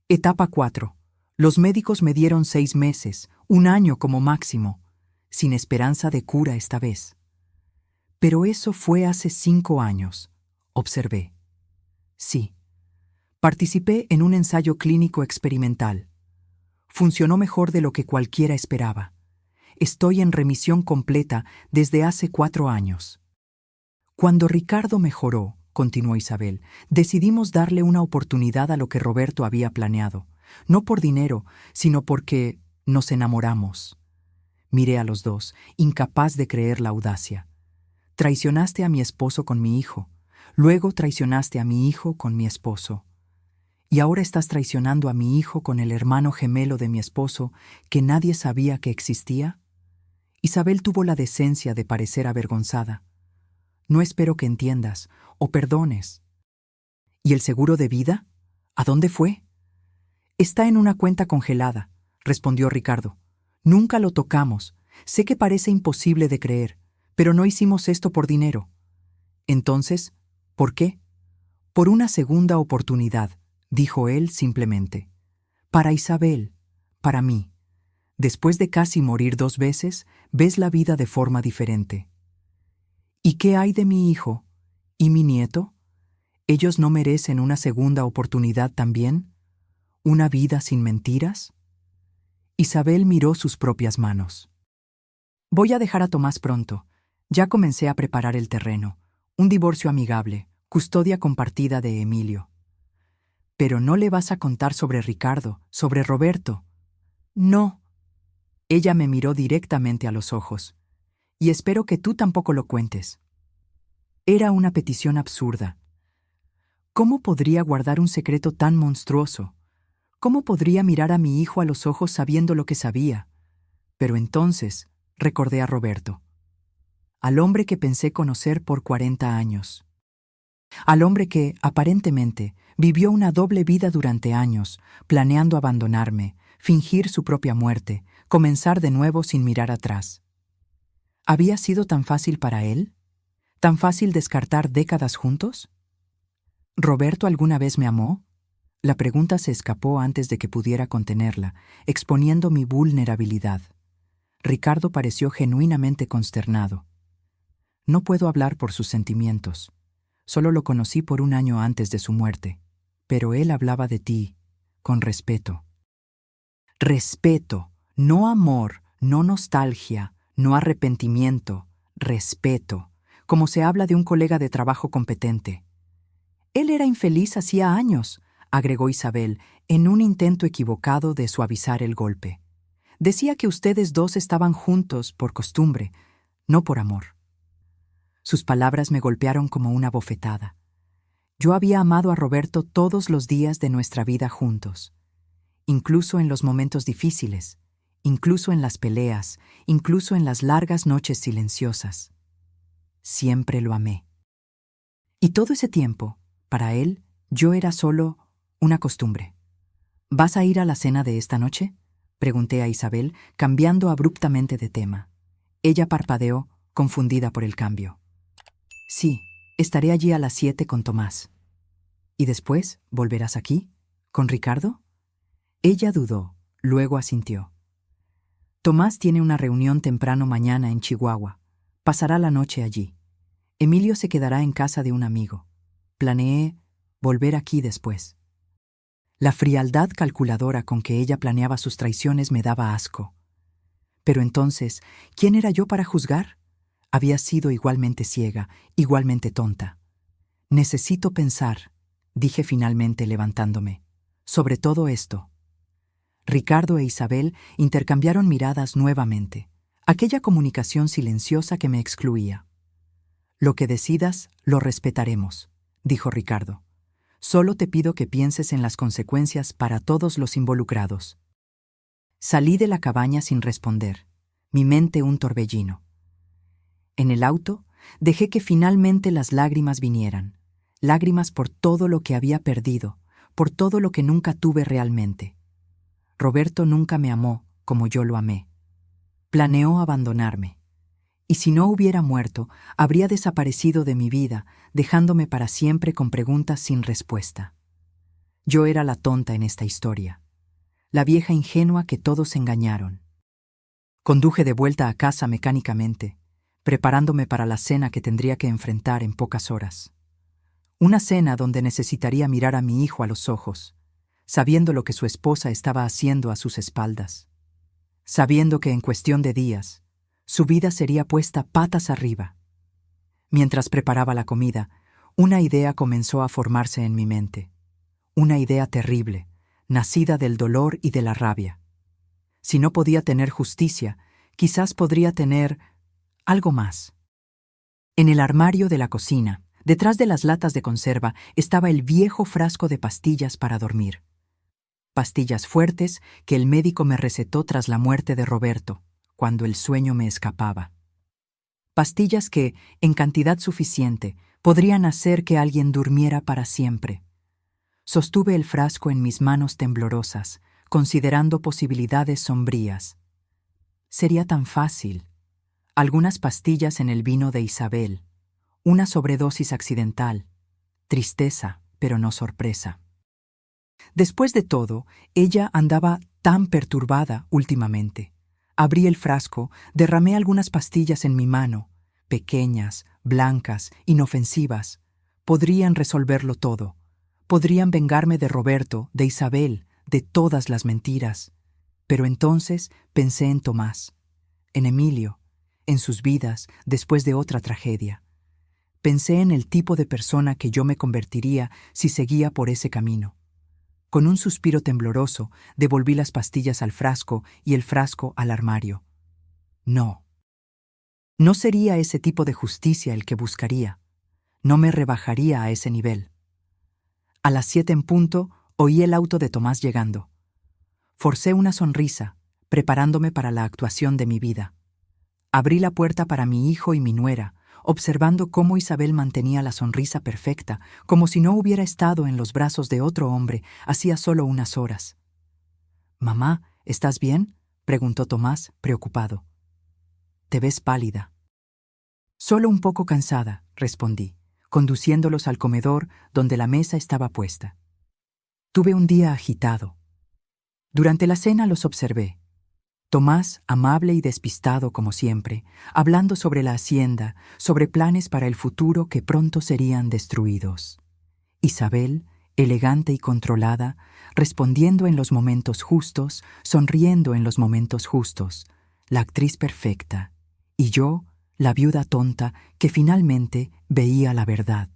Etapa 4. Los médicos me dieron 6 meses, 1 año como máximo, sin esperanza de cura esta vez. Pero eso fue hace 5 años, observé. Sí. Participé en un ensayo clínico experimental. Funcionó mejor de lo que cualquiera esperaba. Estoy en remisión completa desde hace 4 años. Cuando Ricardo mejoró, continuó Isabel, decidimos darle una oportunidad a lo que Roberto había planeado. No por dinero, sino porque nos enamoramos. Miré a los dos, incapaz de creer la audacia. Traicionaste a mi esposo con mi hijo. Luego traicionaste a mi hijo con mi esposo. Y ahora estás traicionando a mi hijo con el hermano gemelo de mi esposo que nadie sabía que existía. Isabel tuvo la decencia de parecer avergonzada. No espero que entiendas o perdones. ¿Y el seguro de vida? ¿A dónde fue? Está en una cuenta congelada, respondió Ricardo. Nunca lo tocamos. Sé que parece imposible de creer, pero no hicimos esto por dinero. Entonces, ¿por qué? Por una segunda oportunidad, dijo él simplemente. Para Isabel, para mí. Después de casi morir 2 veces, ves la vida de forma diferente. ¿Y qué hay de mi hijo? ¿Y mi nieto? ¿Ellos no merecen una segunda oportunidad también? ¿Una vida sin mentiras? Isabel miró sus propias manos. Voy a dejar a Tomás pronto. Ya comencé a preparar el terreno. Un divorcio amigable, custodia compartida de Emilio. Pero no le vas a contar sobre Ricardo, sobre Roberto. No. Ella me miró directamente a los ojos. Y espero que tú tampoco lo cuentes. Era una petición absurda. ¿Cómo podría guardar un secreto tan monstruoso? ¿Cómo podría mirar a mi hijo a los ojos sabiendo lo que sabía? Pero entonces recordé a Roberto, al hombre que pensé conocer por 40 años. Al hombre que, aparentemente, vivió una doble vida durante años, planeando abandonarme, fingir su propia muerte, comenzar de nuevo sin mirar atrás. ¿Había sido tan fácil para él? ¿Tan fácil descartar décadas juntos? ¿Roberto alguna vez me amó? La pregunta se escapó antes de que pudiera contenerla, exponiendo mi vulnerabilidad. Ricardo pareció genuinamente consternado. No puedo hablar por sus sentimientos. Solo lo conocí por 1 año antes de su muerte. Pero él hablaba de ti, con respeto. Respeto, no amor, no nostalgia, no arrepentimiento, respeto, como se habla de un colega de trabajo competente. Él era infeliz hacía años, agregó Isabel, en un intento equivocado de suavizar el golpe. Decía que ustedes dos estaban juntos por costumbre, no por amor. Sus palabras me golpearon como una bofetada. Yo había amado a Roberto todos los días de nuestra vida juntos, incluso en los momentos difíciles, incluso en las peleas, incluso en las largas noches silenciosas. Siempre lo amé. Y todo ese tiempo, para él, yo era solo una costumbre. ¿Vas a ir a la cena de esta noche?, pregunté a Isabel, cambiando abruptamente de tema. Ella parpadeó, confundida por el cambio. Sí, estaré allí a las 7 con Tomás. ¿Y después volverás aquí? ¿Con Ricardo? Ella dudó, luego asintió. Tomás tiene una reunión temprano mañana en Chihuahua. Pasará la noche allí. Emilio se quedará en casa de un amigo. Planeé volver aquí después. La frialdad calculadora con que ella planeaba sus traiciones me daba asco. Pero entonces, ¿quién era yo para juzgar? Había sido igualmente ciega, igualmente tonta. Necesito pensar, dije finalmente levantándome, sobre todo esto. Ricardo e Isabel intercambiaron miradas nuevamente, aquella comunicación silenciosa que me excluía. Lo que decidas, lo respetaremos, dijo Ricardo. Solo te pido que pienses en las consecuencias para todos los involucrados. Salí de la cabaña sin responder, mi mente un torbellino. En el auto, dejé que finalmente las lágrimas vinieran, lágrimas por todo lo que había perdido, por todo lo que nunca tuve realmente. Roberto nunca me amó como yo lo amé. Planeó abandonarme. Y si no hubiera muerto, habría desaparecido de mi vida, dejándome para siempre con preguntas sin respuesta. Yo era la tonta en esta historia, la vieja ingenua que todos engañaron. Conduje de vuelta a casa mecánicamente, preparándome para la cena que tendría que enfrentar en pocas horas. Una cena donde necesitaría mirar a mi hijo a los ojos, sabiendo lo que su esposa estaba haciendo a sus espaldas, sabiendo que en cuestión de días, su vida sería puesta patas arriba. Mientras preparaba la comida, una idea comenzó a formarse en mi mente. Una idea terrible, nacida del dolor y de la rabia. Si no podía tener justicia, quizás podría tener algo más. En el armario de la cocina, detrás de las latas de conserva, estaba el viejo frasco de pastillas para dormir. Pastillas fuertes que el médico me recetó tras la muerte de Roberto, cuando el sueño me escapaba. Pastillas que, en cantidad suficiente, podrían hacer que alguien durmiera para siempre. Sostuve el frasco en mis manos temblorosas, considerando posibilidades sombrías. Sería tan fácil. Algunas pastillas en el vino de Isabel. Una sobredosis accidental. Tristeza, pero no sorpresa. Después de todo, ella andaba tan perturbada últimamente. Abrí el frasco, derramé algunas pastillas en mi mano, pequeñas, blancas, inofensivas. Podrían resolverlo todo. Podrían vengarme de Roberto, de Isabel, de todas las mentiras. Pero entonces pensé en Tomás, en Emilio, en sus vidas después de otra tragedia. Pensé en el tipo de persona que yo me convertiría si seguía por ese camino. Con un suspiro tembloroso, devolví las pastillas al frasco y el frasco al armario. No. No sería ese tipo de justicia el que buscaría. No me rebajaría a ese nivel. A las 7 en punto, oí el auto de Tomás llegando. Forcé una sonrisa, preparándome para la actuación de mi vida. Abrí la puerta para mi hijo y mi nuera, observando cómo Isabel mantenía la sonrisa perfecta, como si no hubiera estado en los brazos de otro hombre hacía solo unas horas. «Mamá, ¿estás bien?», preguntó Tomás, preocupado. «Te ves pálida». «Solo un poco cansada», respondí, conduciéndolos al comedor donde la mesa estaba puesta. Tuve un día agitado. Durante la cena los observé. Tomás, amable y despistado como siempre, hablando sobre la hacienda, sobre planes para el futuro que pronto serían destruidos. Isabel, elegante y controlada, respondiendo en los momentos justos, sonriendo en los momentos justos, la actriz perfecta, y yo, la viuda tonta que finalmente veía la verdad.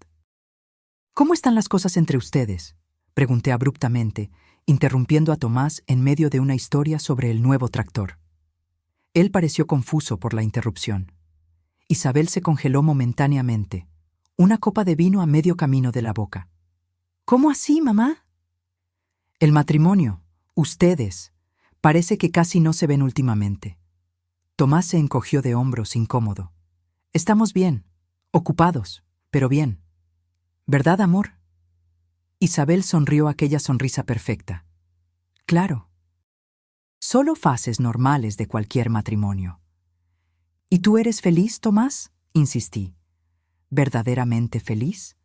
«¿Cómo están las cosas entre ustedes?», pregunté abruptamente, interrumpiendo a Tomás en medio de una historia sobre el nuevo tractor. Él pareció confuso por la interrupción. Isabel se congeló momentáneamente, una copa de vino a medio camino de la boca. «¿Cómo así, mamá?» «El matrimonio, ustedes, parece que casi no se ven últimamente». Tomás se encogió de hombros incómodo. «Estamos bien, ocupados, pero bien. ¿Verdad, amor?» Isabel sonrió aquella sonrisa perfecta. «Claro. Solo fases normales de cualquier matrimonio». «¿Y tú eres feliz, Tomás?», insistí. «¿Verdaderamente feliz?».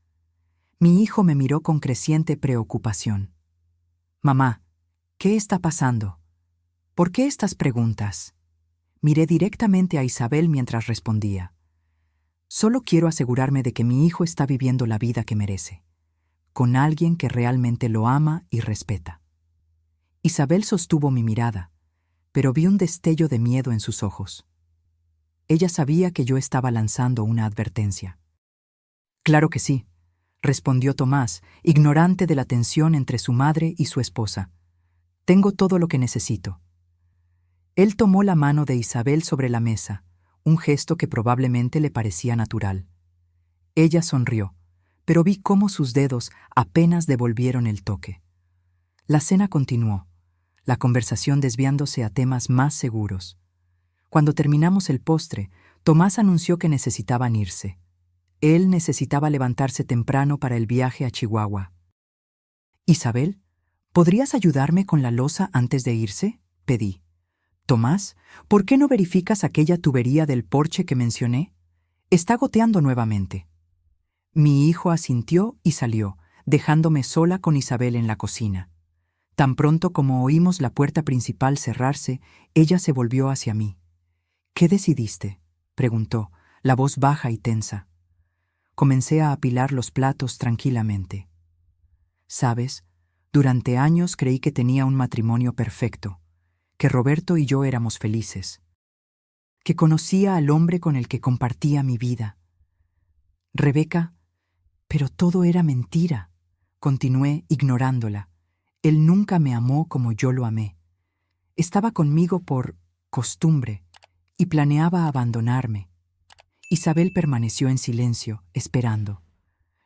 Mi hijo me miró con creciente preocupación. «Mamá, ¿qué está pasando? ¿Por qué estas preguntas?». Miré directamente a Isabel mientras respondía. «Solo quiero asegurarme de que mi hijo está viviendo la vida que merece, con alguien que realmente lo ama y respeta». Isabel sostuvo mi mirada, pero vi un destello de miedo en sus ojos. Ella sabía que yo estaba lanzando una advertencia. «Claro que sí», respondió Tomás, ignorante de la tensión entre su madre y su esposa. «Tengo todo lo que necesito». Él tomó la mano de Isabel sobre la mesa, un gesto que probablemente le parecía natural. Ella sonrió, pero vi cómo sus dedos apenas devolvieron el toque. La cena continuó, la conversación desviándose a temas más seguros. Cuando terminamos el postre, Tomás anunció que necesitaban irse. Él necesitaba levantarse temprano para el viaje a Chihuahua. «Isabel, ¿podrías ayudarme con la loza antes de irse?», pedí. «Tomás, ¿por qué no verificas aquella tubería del porche que mencioné? Está goteando nuevamente». Mi hijo asintió y salió, dejándome sola con Isabel en la cocina. Tan pronto como oímos la puerta principal cerrarse, ella se volvió hacia mí. «¿Qué decidiste?», preguntó, la voz baja y tensa. Comencé a apilar los platos tranquilamente. «Sabes, durante años creí que tenía un matrimonio perfecto, que Roberto y yo éramos felices, que conocía al hombre con el que compartía mi vida. Rebeca, pero todo era mentira», continué ignorándola. «Él nunca me amó como yo lo amé. Estaba conmigo por costumbre y planeaba abandonarme». Isabel permaneció en silencio, esperando.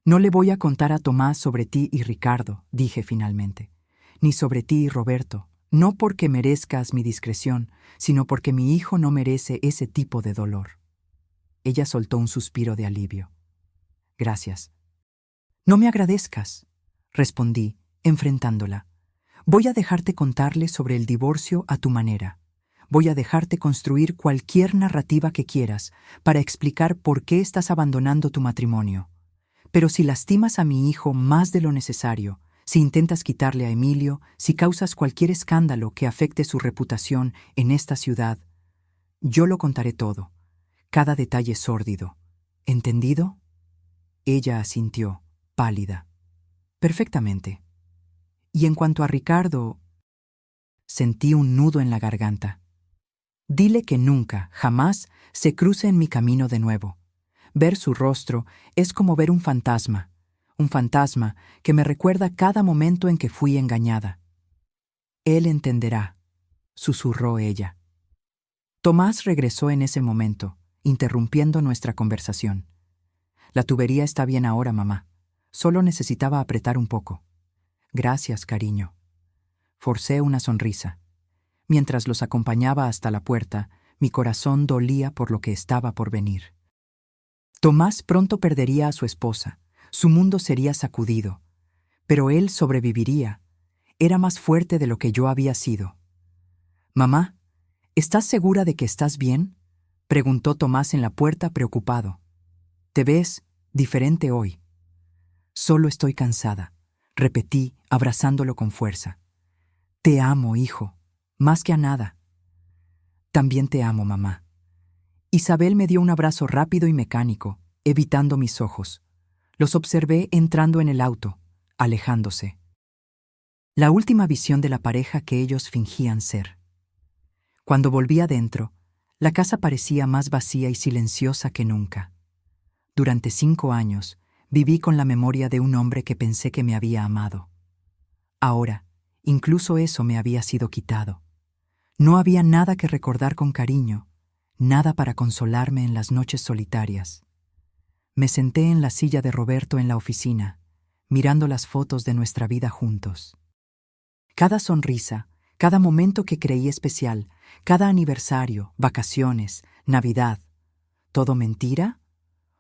«No le voy a contar a Tomás sobre ti y Ricardo», dije finalmente, «ni sobre ti y Roberto, no porque merezcas mi discreción, sino porque mi hijo no merece ese tipo de dolor». Ella soltó un suspiro de alivio. «Gracias». «No me agradezcas», respondí, enfrentándola. «Voy a dejarte contarle sobre el divorcio a tu manera. Voy a dejarte construir cualquier narrativa que quieras para explicar por qué estás abandonando tu matrimonio. Pero si lastimas a mi hijo más de lo necesario, si intentas quitarle a Emilio, si causas cualquier escándalo que afecte su reputación en esta ciudad, yo lo contaré todo, cada detalle sórdido. ¿Entendido? Ella asintió, pálida. Perfectamente. Y en cuanto a Ricardo, sentí un nudo en la garganta. Dile que nunca, jamás, se cruce en mi camino de nuevo. Ver su rostro es como ver un fantasma que me recuerda cada momento en que fui engañada. Él entenderá, susurró ella. Tomás regresó en ese momento, interrumpiendo nuestra conversación. La tubería está bien ahora, mamá. Solo necesitaba apretar un poco. Gracias, cariño. Forcé una sonrisa. Mientras los acompañaba hasta la puerta, mi corazón dolía por lo que estaba por venir. Tomás pronto perdería a su esposa. Su mundo sería sacudido. Pero él sobreviviría. Era más fuerte de lo que yo había sido. Mamá, ¿estás segura de que estás bien?, preguntó Tomás en la puerta preocupado. Te ves diferente hoy. Solo estoy cansada, repetí, abrazándolo con fuerza. Te amo, hijo, más que a nada. También te amo, mamá. Isabel me dio un abrazo rápido y mecánico, evitando mis ojos. Los observé entrando en el auto, alejándose. La última visión de la pareja que ellos fingían ser. Cuando volví adentro, la casa parecía más vacía y silenciosa que nunca. Durante 5 años, viví con la memoria de un hombre que pensé que me había amado. Ahora, incluso eso me había sido quitado. No había nada que recordar con cariño, nada para consolarme en las noches solitarias. Me senté en la silla de Roberto en la oficina, mirando las fotos de nuestra vida juntos. Cada sonrisa, cada momento que creí especial, cada aniversario, vacaciones, Navidad, ¿todo mentira?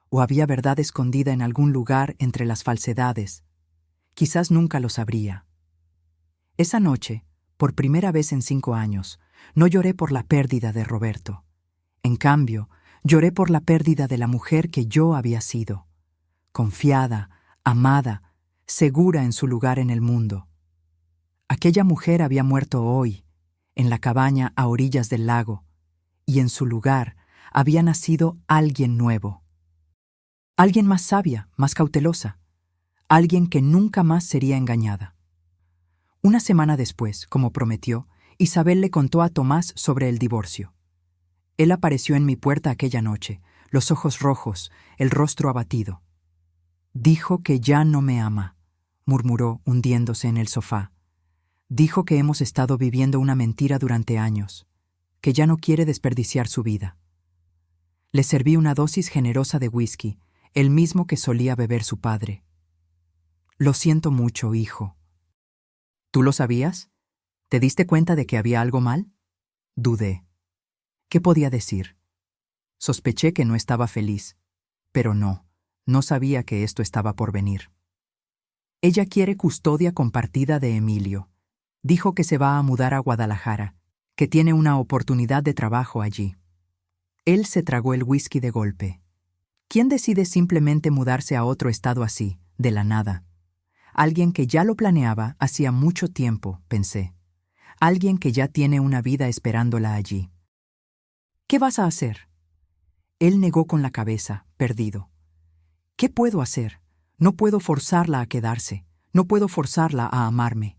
¿O había verdad escondida en algún lugar entre las falsedades? Quizás nunca lo sabría. Esa noche, por primera vez en 5 años, no lloré por la pérdida de Roberto. En cambio, lloré por la pérdida de la mujer que yo había sido. Confiada, amada, segura en su lugar en el mundo. Aquella mujer había muerto hoy, en la cabaña a orillas del lago, y en su lugar había nacido alguien nuevo. Alguien más sabia, más cautelosa. Alguien que nunca más sería engañada. Una semana después, como prometió, Isabel le contó a Tomás sobre el divorcio. Él apareció en mi puerta aquella noche, los ojos rojos, el rostro abatido. Dijo que ya no me ama, murmuró, hundiéndose en el sofá. Dijo que hemos estado viviendo una mentira durante años, que ya no quiere desperdiciar su vida. Le serví una dosis generosa de whisky, el mismo que solía beber su padre. Lo siento mucho, hijo. ¿Tú lo sabías? ¿Te diste cuenta de que había algo mal? Dudé. ¿Qué podía decir? Sospeché que no estaba feliz, pero no sabía que esto estaba por venir. Ella quiere custodia compartida de Emilio. Dijo que se va a mudar a Guadalajara, que tiene una oportunidad de trabajo allí. Él se tragó el whisky de golpe. ¿Quién decide simplemente mudarse a otro estado así, de la nada? Alguien que ya lo planeaba hacía mucho tiempo, pensé. Alguien que ya tiene una vida esperándola allí. ¿Qué vas a hacer? Él negó con la cabeza, perdido. ¿Qué puedo hacer? No puedo forzarla a quedarse. No puedo forzarla a amarme.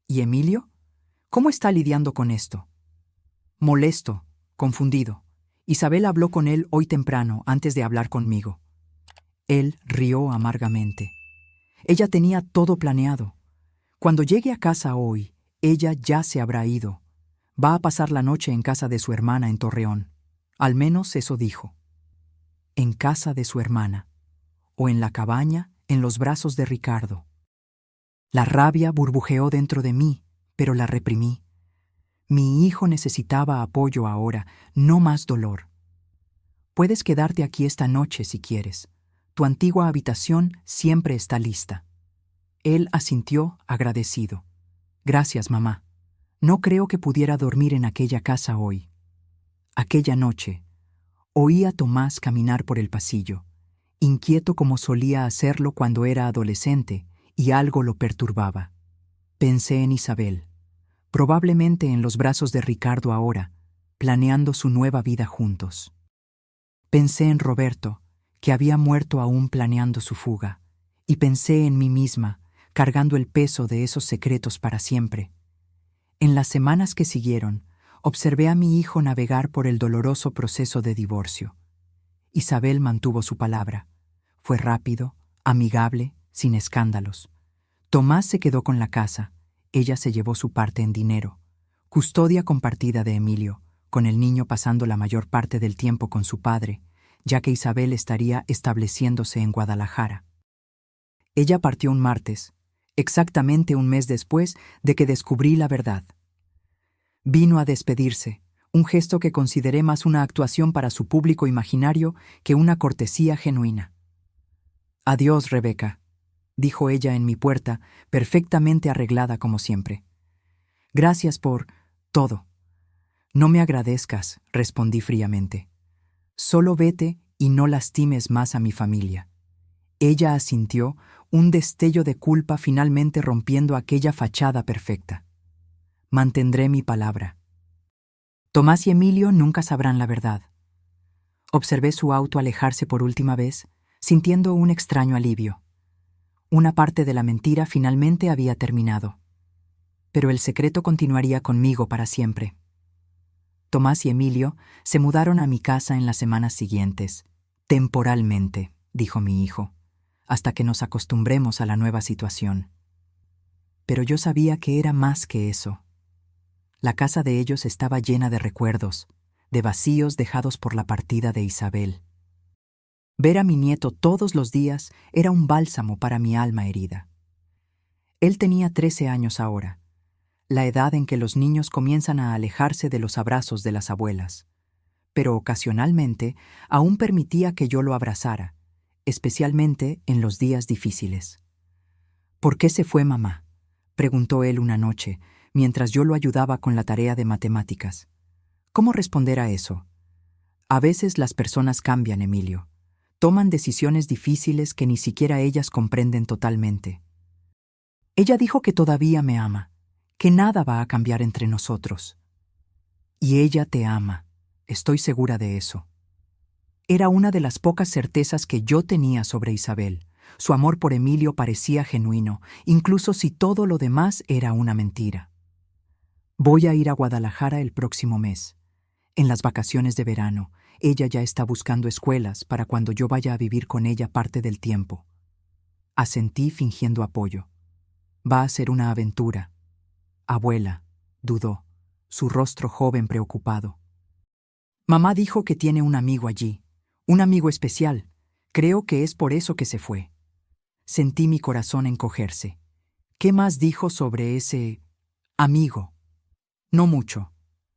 ¿Y Emilio? ¿Cómo está lidiando con esto? Molesto, confundido. Isabel habló con él hoy temprano, antes de hablar conmigo. Él rió amargamente. Ella tenía todo planeado. Cuando llegue a casa hoy, ella ya se habrá ido. Va a pasar la noche en casa de su hermana en Torreón. Al menos eso dijo. En casa de su hermana. O en la cabaña, en los brazos de Ricardo. La rabia burbujeó dentro de mí, pero la reprimí. Mi hijo necesitaba apoyo ahora, no más dolor. Puedes quedarte aquí esta noche si quieres. Tu antigua habitación siempre está lista. Él asintió agradecido. Gracias, mamá. No creo que pudiera dormir en aquella casa hoy. Aquella noche, oí a Tomás caminar por el pasillo, inquieto como solía hacerlo cuando era adolescente y algo lo perturbaba. Pensé en Isabel, probablemente en los brazos de Ricardo ahora, planeando su nueva vida juntos. Pensé en Roberto, que había muerto aún planeando su fuga, y pensé en mí misma, cargando el peso de esos secretos para siempre. En las semanas que siguieron, observé a mi hijo navegar por el doloroso proceso de divorcio. Isabel mantuvo su palabra. Fue rápido, amigable, sin escándalos. Tomás se quedó con la casa. Ella se llevó su parte en dinero. Custodia compartida de Emilio, con el niño pasando la mayor parte del tiempo con su padre, ya que Isabel estaría estableciéndose en Guadalajara. Ella partió un martes, exactamente un mes después de que descubrí la verdad. Vino a despedirse, un gesto que consideré más una actuación para su público imaginario que una cortesía genuina. «Adiós, Rebeca», dijo ella en mi puerta, perfectamente arreglada como siempre. «Gracias por todo». «No me agradezcas», respondí fríamente. «Solo vete y no lastimes más a mi familia». Ella asintió, un destello de culpa finalmente rompiendo aquella fachada perfecta. Mantendré mi palabra. Tomás y Emilio nunca sabrán la verdad. Observé su auto alejarse por última vez, sintiendo un extraño alivio. Una parte de la mentira finalmente había terminado. Pero el secreto continuaría conmigo para siempre. Tomás y Emilio se mudaron a mi casa en las semanas siguientes. Temporalmente, dijo mi hijo, hasta que nos acostumbremos a la nueva situación. Pero yo sabía que era más que eso. La casa de ellos estaba llena de recuerdos, de vacíos dejados por la partida de Isabel. Ver a mi nieto todos los días era un bálsamo para mi alma herida. Él tenía 13 años ahora, la edad en que los niños comienzan a alejarse de los abrazos de las abuelas, pero ocasionalmente aún permitía que yo lo abrazara, especialmente en los días difíciles. «¿Por qué se fue mamá?», preguntó él una noche, mientras yo lo ayudaba con la tarea de matemáticas. ¿Cómo responder a eso? A veces las personas cambian, Emilio. Toman decisiones difíciles que ni siquiera ellas comprenden totalmente. Ella dijo que todavía me ama, que nada va a cambiar entre nosotros. Y ella te ama, estoy segura de eso. Era una de las pocas certezas que yo tenía sobre Isabel. Su amor por Emilio parecía genuino, incluso si todo lo demás era una mentira. Voy a ir a Guadalajara el próximo mes. En las vacaciones de verano, ella ya está buscando escuelas para cuando yo vaya a vivir con ella parte del tiempo. Asentí fingiendo apoyo. Va a ser una aventura. Abuela, dudó, su rostro joven preocupado. Mamá dijo que tiene un amigo allí, un amigo especial. Creo que es por eso que se fue. Sentí mi corazón encogerse. ¿Qué más dijo sobre ese amigo? No mucho,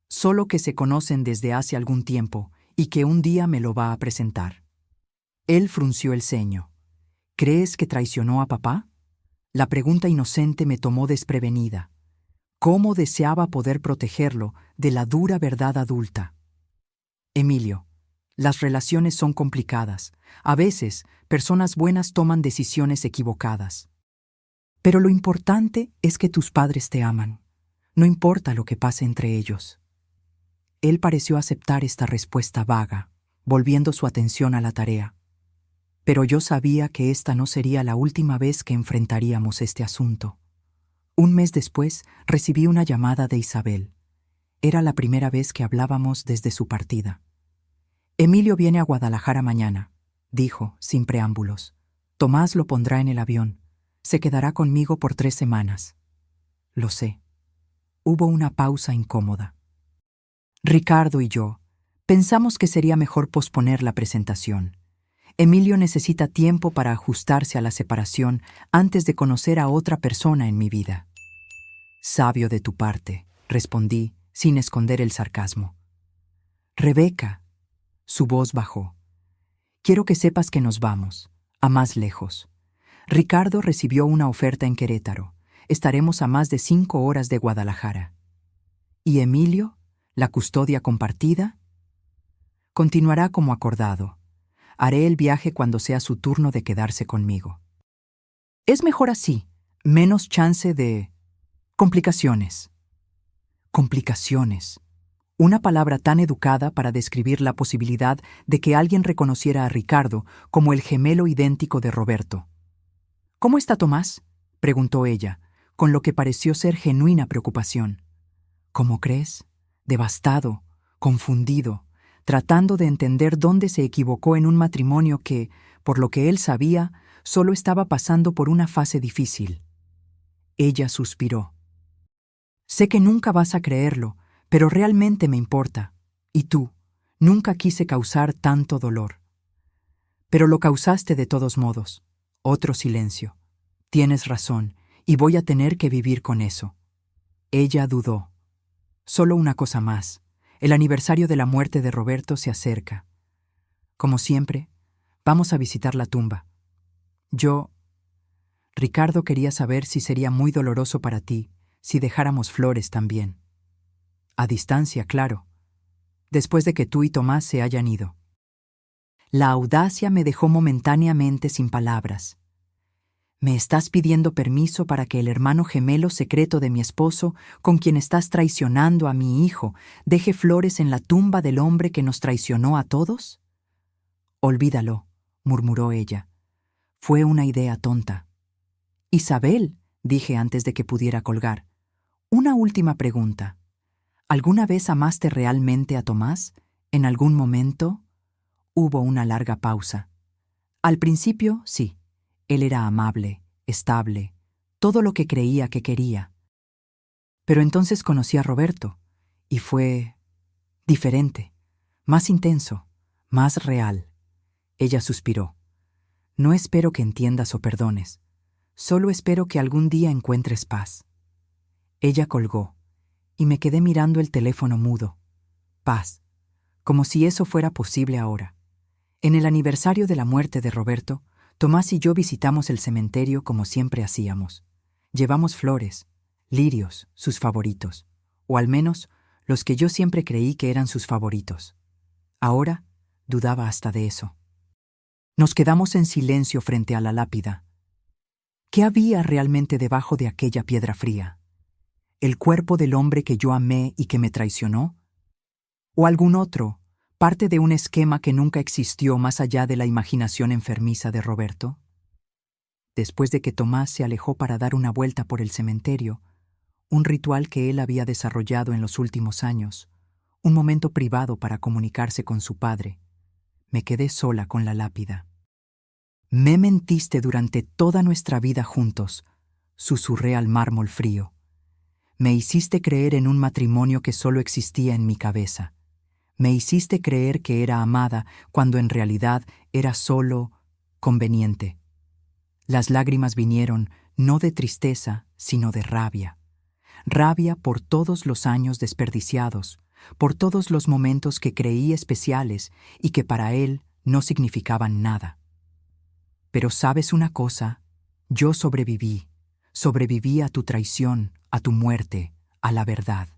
solo que se conocen desde hace algún tiempo y que un día me lo va a presentar. Él frunció el ceño. ¿Crees que traicionó a papá? La pregunta inocente me tomó desprevenida. ¿Cómo deseaba poder protegerlo de la dura verdad adulta? Emilio, las relaciones son complicadas. A veces, personas buenas toman decisiones equivocadas. Pero lo importante es que tus padres te aman. No importa lo que pase entre ellos. Él pareció aceptar esta respuesta vaga, volviendo su atención a la tarea. Pero yo sabía que esta no sería la última vez que enfrentaríamos este asunto. Un mes después, recibí una llamada de Isabel. Era la primera vez que hablábamos desde su partida. «Emilio viene a Guadalajara mañana», dijo, sin preámbulos. «Tomás lo pondrá en el avión. Se quedará conmigo por 3 semanas». Lo sé. Hubo una pausa incómoda. Ricardo y yo pensamos que sería mejor posponer la presentación. Emilio necesita tiempo para ajustarse a la separación antes de conocer a otra persona en mi vida. «Sabio de tu parte», respondí, sin esconder el sarcasmo. «Rebeca», su voz bajó. «Quiero que sepas que nos vamos, a más lejos. Ricardo recibió una oferta en Querétaro. Estaremos a más de 5 horas de Guadalajara. ¿Y Emilio, la custodia compartida? Continuará como acordado. Haré el viaje cuando sea su turno de quedarse conmigo». Es mejor así, menos chance de complicaciones. Complicaciones. Una palabra tan educada para describir la posibilidad de que alguien reconociera a Ricardo como el gemelo idéntico de Roberto. ¿Cómo está Tomás?, preguntó ella, con lo que pareció ser genuina preocupación. ¿Cómo crees? Devastado, confundido, tratando de entender dónde se equivocó en un matrimonio que, por lo que él sabía, solo estaba pasando por una fase difícil. Ella suspiró. Sé que nunca vas a creerlo, pero realmente me importa. Y tú, nunca quise causar tanto dolor. Pero lo causaste de todos modos. Otro silencio. Tienes razón, y voy a tener que vivir con eso. Ella dudó. Solo una cosa más. El aniversario de la muerte de Roberto se acerca. Como siempre, vamos a visitar la tumba. Ricardo quería saber si sería muy doloroso para ti si dejáramos flores también. A distancia, claro. Después de que tú y Tomás se hayan ido. La audacia me dejó momentáneamente sin palabras. ¿Me estás pidiendo permiso para que el hermano gemelo secreto de mi esposo, con quien estás traicionando a mi hijo, deje flores en la tumba del hombre que nos traicionó a todos? Olvídalo, murmuró ella. Fue una idea tonta. Isabel, dije antes de que pudiera colgar. Una última pregunta. ¿Alguna vez amaste realmente a Tomás? ¿En algún momento? Hubo una larga pausa. Al principio, sí. Él era amable, estable, todo lo que creía que quería. Pero entonces conocí a Roberto, y fue diferente, más intenso, más real. Ella suspiró. No espero que entiendas o perdones. Solo espero que algún día encuentres paz. Ella colgó, y me quedé mirando el teléfono mudo. Paz, como si eso fuera posible ahora. En el aniversario de la muerte de Roberto, Tomás y yo visitamos el cementerio como siempre hacíamos. Llevamos flores, lirios, sus favoritos, o al menos los que yo siempre creí que eran sus favoritos. Ahora dudaba hasta de eso. Nos quedamos en silencio frente a la lápida. ¿Qué había realmente debajo de aquella piedra fría? ¿El cuerpo del hombre que yo amé y que me traicionó? ¿O algún otro, parte de un esquema que nunca existió más allá de la imaginación enfermiza de Roberto? Después de que Tomás se alejó para dar una vuelta por el cementerio, un ritual que él había desarrollado en los últimos años, un momento privado para comunicarse con su padre, me quedé sola con la lápida. Me mentiste durante toda nuestra vida juntos, susurré al mármol frío. Me hiciste creer en un matrimonio que solo existía en mi cabeza. Me hiciste creer que era amada cuando en realidad era solo conveniente. Las lágrimas vinieron no de tristeza, sino de rabia. Rabia por todos los años desperdiciados, por todos los momentos que creí especiales y que para él no significaban nada. Pero ¿sabes una cosa? Yo sobreviví a tu traición, a tu muerte, a la verdad.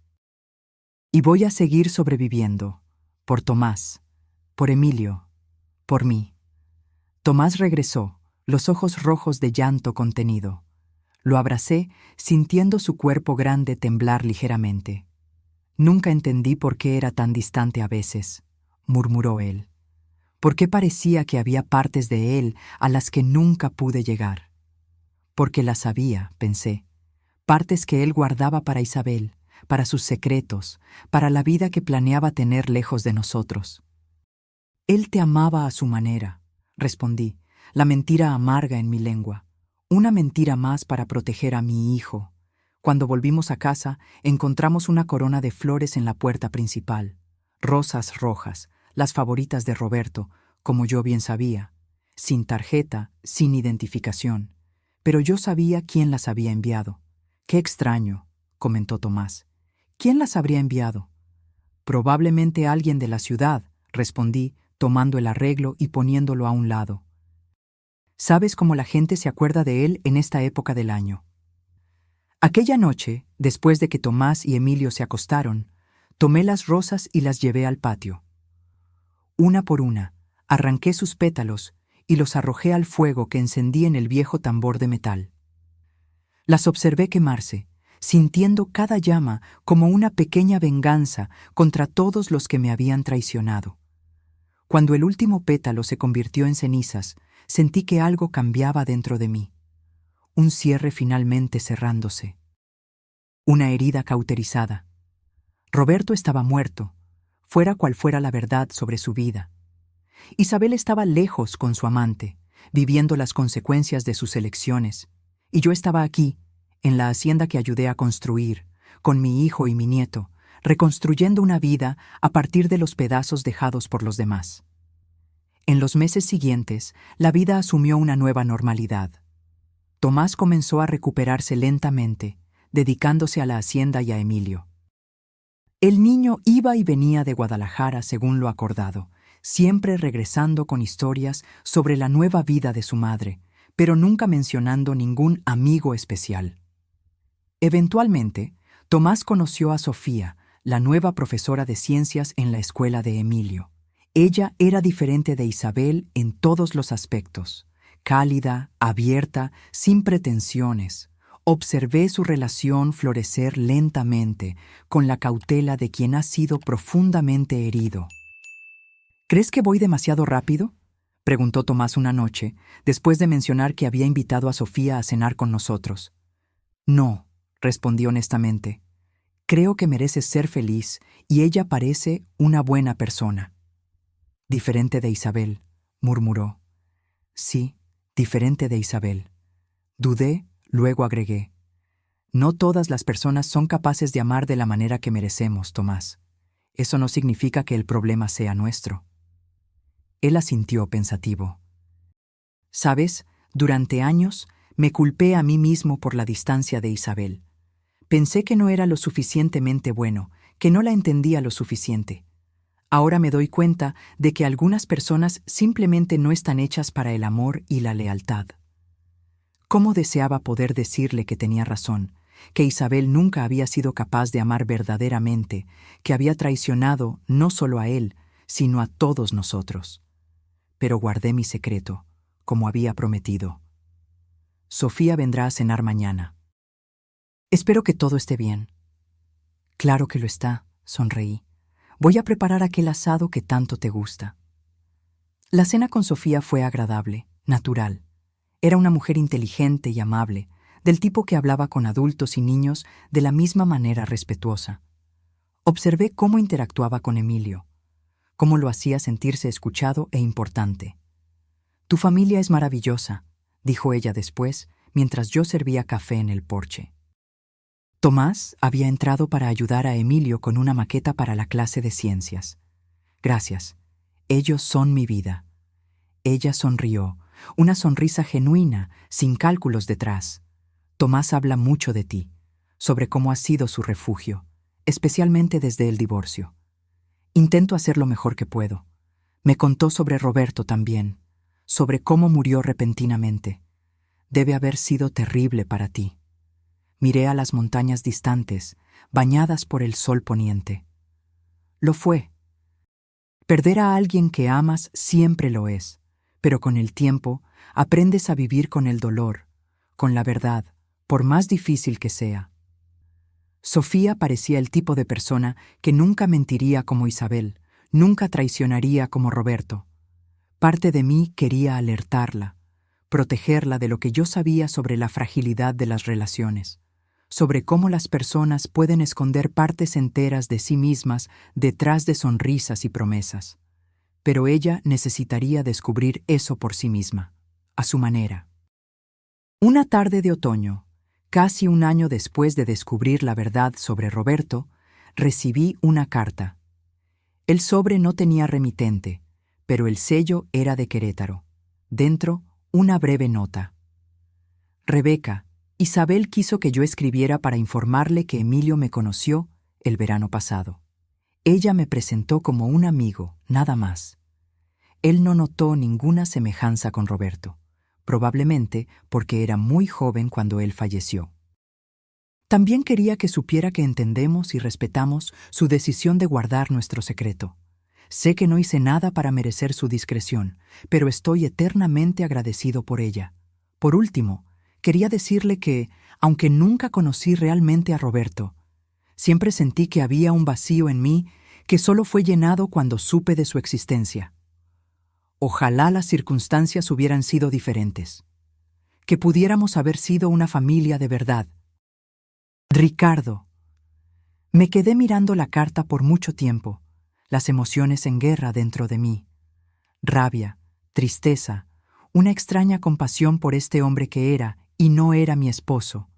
Y voy a seguir sobreviviendo. Por Tomás, por Emilio, por mí. Tomás regresó, los ojos rojos de llanto contenido. Lo abracé, sintiendo su cuerpo grande temblar ligeramente. Nunca entendí por qué era tan distante a veces, murmuró él. ¿Por qué parecía que había partes de él a las que nunca pude llegar? Porque las había, pensé, partes que él guardaba para Isabel, para sus secretos, para la vida que planeaba tener lejos de nosotros. Él te amaba a su manera, respondí, la mentira amarga en mi lengua, una mentira más para proteger a mi hijo. Cuando volvimos a casa, encontramos una corona de flores en la puerta principal, rosas rojas, las favoritas de Roberto, como yo bien sabía, sin tarjeta, sin identificación. Pero yo sabía quién las había enviado. Qué extraño, comentó Tomás. ¿Quién las habría enviado? Probablemente alguien de la ciudad, respondí, tomando el arreglo y poniéndolo a un lado. ¿Sabes cómo la gente se acuerda de él en esta época del año? Aquella noche, después de que Tomás y Emilio se acostaron, tomé las rosas y las llevé al patio. Una por una, arranqué sus pétalos y los arrojé al fuego que encendí en el viejo tambor de metal. Las observé quemarse, sintiendo cada llama como una pequeña venganza contra todos los que me habían traicionado. Cuando el último pétalo se convirtió en cenizas, sentí que algo cambiaba dentro de mí. Un cierre finalmente cerrándose. Una herida cauterizada. Roberto estaba muerto, fuera cual fuera la verdad sobre su vida. Isabel estaba lejos con su amante, viviendo las consecuencias de sus elecciones, y yo estaba aquí, en la hacienda que ayudé a construir, con mi hijo y mi nieto, reconstruyendo una vida a partir de los pedazos dejados por los demás. En los meses siguientes, la vida asumió una nueva normalidad. Tomás comenzó a recuperarse lentamente, dedicándose a la hacienda y a Emilio. El niño iba y venía de Guadalajara según lo acordado, siempre regresando con historias sobre la nueva vida de su madre, pero nunca mencionando ningún amigo especial. Eventualmente, Tomás conoció a Sofía, la nueva profesora de ciencias en la escuela de Emilio. Ella era diferente de Isabel en todos los aspectos, cálida, abierta, sin pretensiones. Observé su relación florecer lentamente, con la cautela de quien ha sido profundamente herido. ¿Crees que voy demasiado rápido?, preguntó Tomás una noche, después de mencionar que había invitado a Sofía a cenar con nosotros. No, respondí honestamente. Creo que mereces ser feliz y ella parece una buena persona. Diferente de Isabel, murmuró. Sí, diferente de Isabel. Dudé, luego agregué. No todas las personas son capaces de amar de la manera que merecemos, Tomás. Eso no significa que el problema sea nuestro. Él asintió pensativo. ¿Sabes? Durante años me culpé a mí mismo por la distancia de Isabel. Pensé que no era lo suficientemente bueno, que no la entendía lo suficiente. Ahora me doy cuenta de que algunas personas simplemente no están hechas para el amor y la lealtad. ¿Cómo deseaba poder decirle que tenía razón, que Isabel nunca había sido capaz de amar verdaderamente, que había traicionado no solo a él, sino a todos nosotros? Pero guardé mi secreto, como había prometido. Sofía vendrá a cenar mañana. Espero que todo esté bien. Claro que lo está, sonreí. Voy a preparar aquel asado que tanto te gusta. La cena con Sofía fue agradable, natural. Era una mujer inteligente y amable, del tipo que hablaba con adultos y niños de la misma manera respetuosa. Observé cómo interactuaba con Emilio, cómo lo hacía sentirse escuchado e importante. Tu familia es maravillosa, dijo ella después, mientras yo servía café en el porche. Tomás había entrado para ayudar a Emilio con una maqueta para la clase de ciencias. Gracias. Ellos son mi vida. Ella sonrió, una sonrisa genuina, sin cálculos detrás. Tomás habla mucho de ti, sobre cómo has sido su refugio, especialmente desde el divorcio. Intento hacer lo mejor que puedo. Me contó sobre Roberto también, sobre cómo murió repentinamente. Debe haber sido terrible para ti. Miré a las montañas distantes, bañadas por el sol poniente. Lo fue. Perder a alguien que amas siempre lo es, pero con el tiempo aprendes a vivir con el dolor, con la verdad, por más difícil que sea. Sofía parecía el tipo de persona que nunca mentiría como Isabel, nunca traicionaría como Roberto. Parte de mí quería alertarla, protegerla de lo que yo sabía sobre la fragilidad de las relaciones, sobre cómo las personas pueden esconder partes enteras de sí mismas detrás de sonrisas y promesas. Pero ella necesitaría descubrir eso por sí misma, a su manera. Una tarde de otoño, casi un año después de descubrir la verdad sobre Roberto, recibí una carta. El sobre no tenía remitente, pero el sello era de Querétaro. Dentro, una breve nota. Rebeca, Isabel quiso que yo escribiera para informarle que Emilio me conoció el verano pasado. Ella me presentó como un amigo, nada más. Él no notó ninguna semejanza con Roberto, probablemente porque era muy joven cuando él falleció. También quería que supiera que entendemos y respetamos su decisión de guardar nuestro secreto. Sé que no hice nada para merecer su discreción, pero estoy eternamente agradecido por ella. Por último, quería decirle que, aunque nunca conocí realmente a Roberto, siempre sentí que había un vacío en mí que solo fue llenado cuando supe de su existencia. Ojalá las circunstancias hubieran sido diferentes, que pudiéramos haber sido una familia de verdad. Ricardo. Me quedé mirando la carta por mucho tiempo, las emociones en guerra dentro de mí. Rabia, tristeza, una extraña compasión por este hombre que era y no era mi esposo.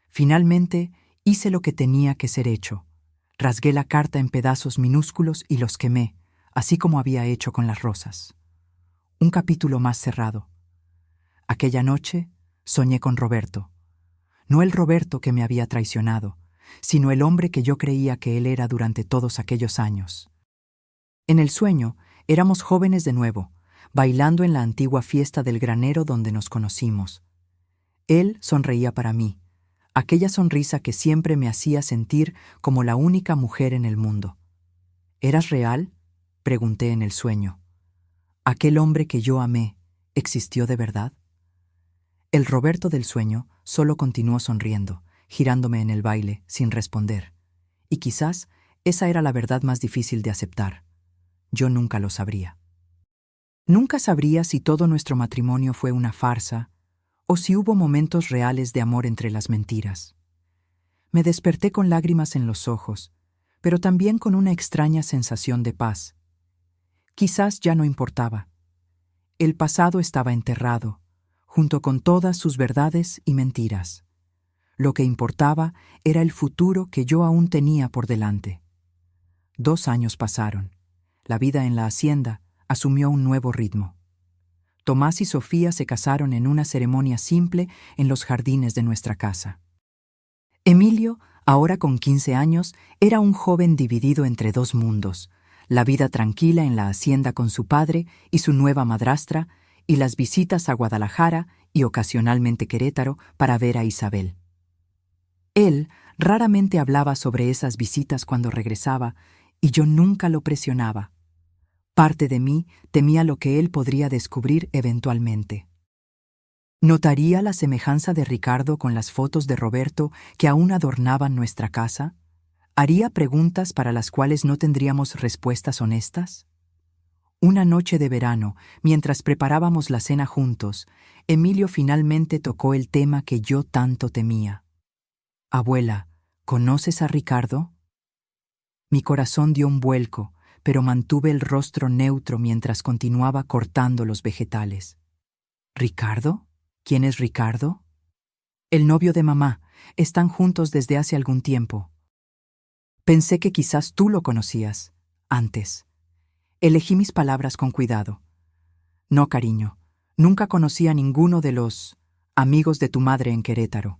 Finalmente, hice lo que tenía que ser hecho. Rasgué la carta en pedazos minúsculos y los quemé, así como había hecho con las rosas. Un capítulo más cerrado. Aquella noche soñé con Roberto. No el Roberto que me había traicionado, sino el hombre que yo creía que él era durante todos aquellos años. En el sueño, éramos jóvenes de nuevo, bailando en la antigua fiesta del granero donde nos conocimos. Él sonreía para mí, aquella sonrisa que siempre me hacía sentir como la única mujer en el mundo. ¿Eras real?, pregunté en el sueño. ¿Aquel hombre que yo amé existió de verdad? El Roberto del sueño solo continuó sonriendo, girándome en el baile, sin responder. Y quizás esa era la verdad más difícil de aceptar. Yo nunca lo sabría. Nunca sabría si todo nuestro matrimonio fue una farsa o si hubo momentos reales de amor entre las mentiras. Me desperté con lágrimas en los ojos, pero también con una extraña sensación de paz. Quizás ya no importaba. El pasado estaba enterrado, junto con todas sus verdades y mentiras. Lo que importaba era el futuro que yo aún tenía por delante. 2 años pasaron. La vida en la hacienda asumió un nuevo ritmo. Tomás y Sofía se casaron en una ceremonia simple en los jardines de nuestra casa. Emilio, ahora con 15 años, era un joven dividido entre 2 mundos: la vida tranquila en la hacienda con su padre y su nueva madrastra, y las visitas a Guadalajara y ocasionalmente Querétaro para ver a Isabel. Él raramente hablaba sobre esas visitas cuando regresaba, y yo nunca lo presionaba. Parte de mí temía lo que él podría descubrir eventualmente. ¿Notaría la semejanza de Ricardo con las fotos de Roberto que aún adornaban nuestra casa? ¿Haría preguntas para las cuales no tendríamos respuestas honestas? Una noche de verano, mientras preparábamos la cena juntos, Emilio finalmente tocó el tema que yo tanto temía. «Abuela, ¿conoces a Ricardo?» Mi corazón dio un vuelco, pero mantuve el rostro neutro mientras continuaba cortando los vegetales. ¿Ricardo? ¿Quién es Ricardo? El novio de mamá. Están juntos desde hace algún tiempo. Pensé que quizás tú lo conocías, antes. Elegí mis palabras con cuidado. No, cariño, nunca conocí a ninguno de los amigos de tu madre en Querétaro.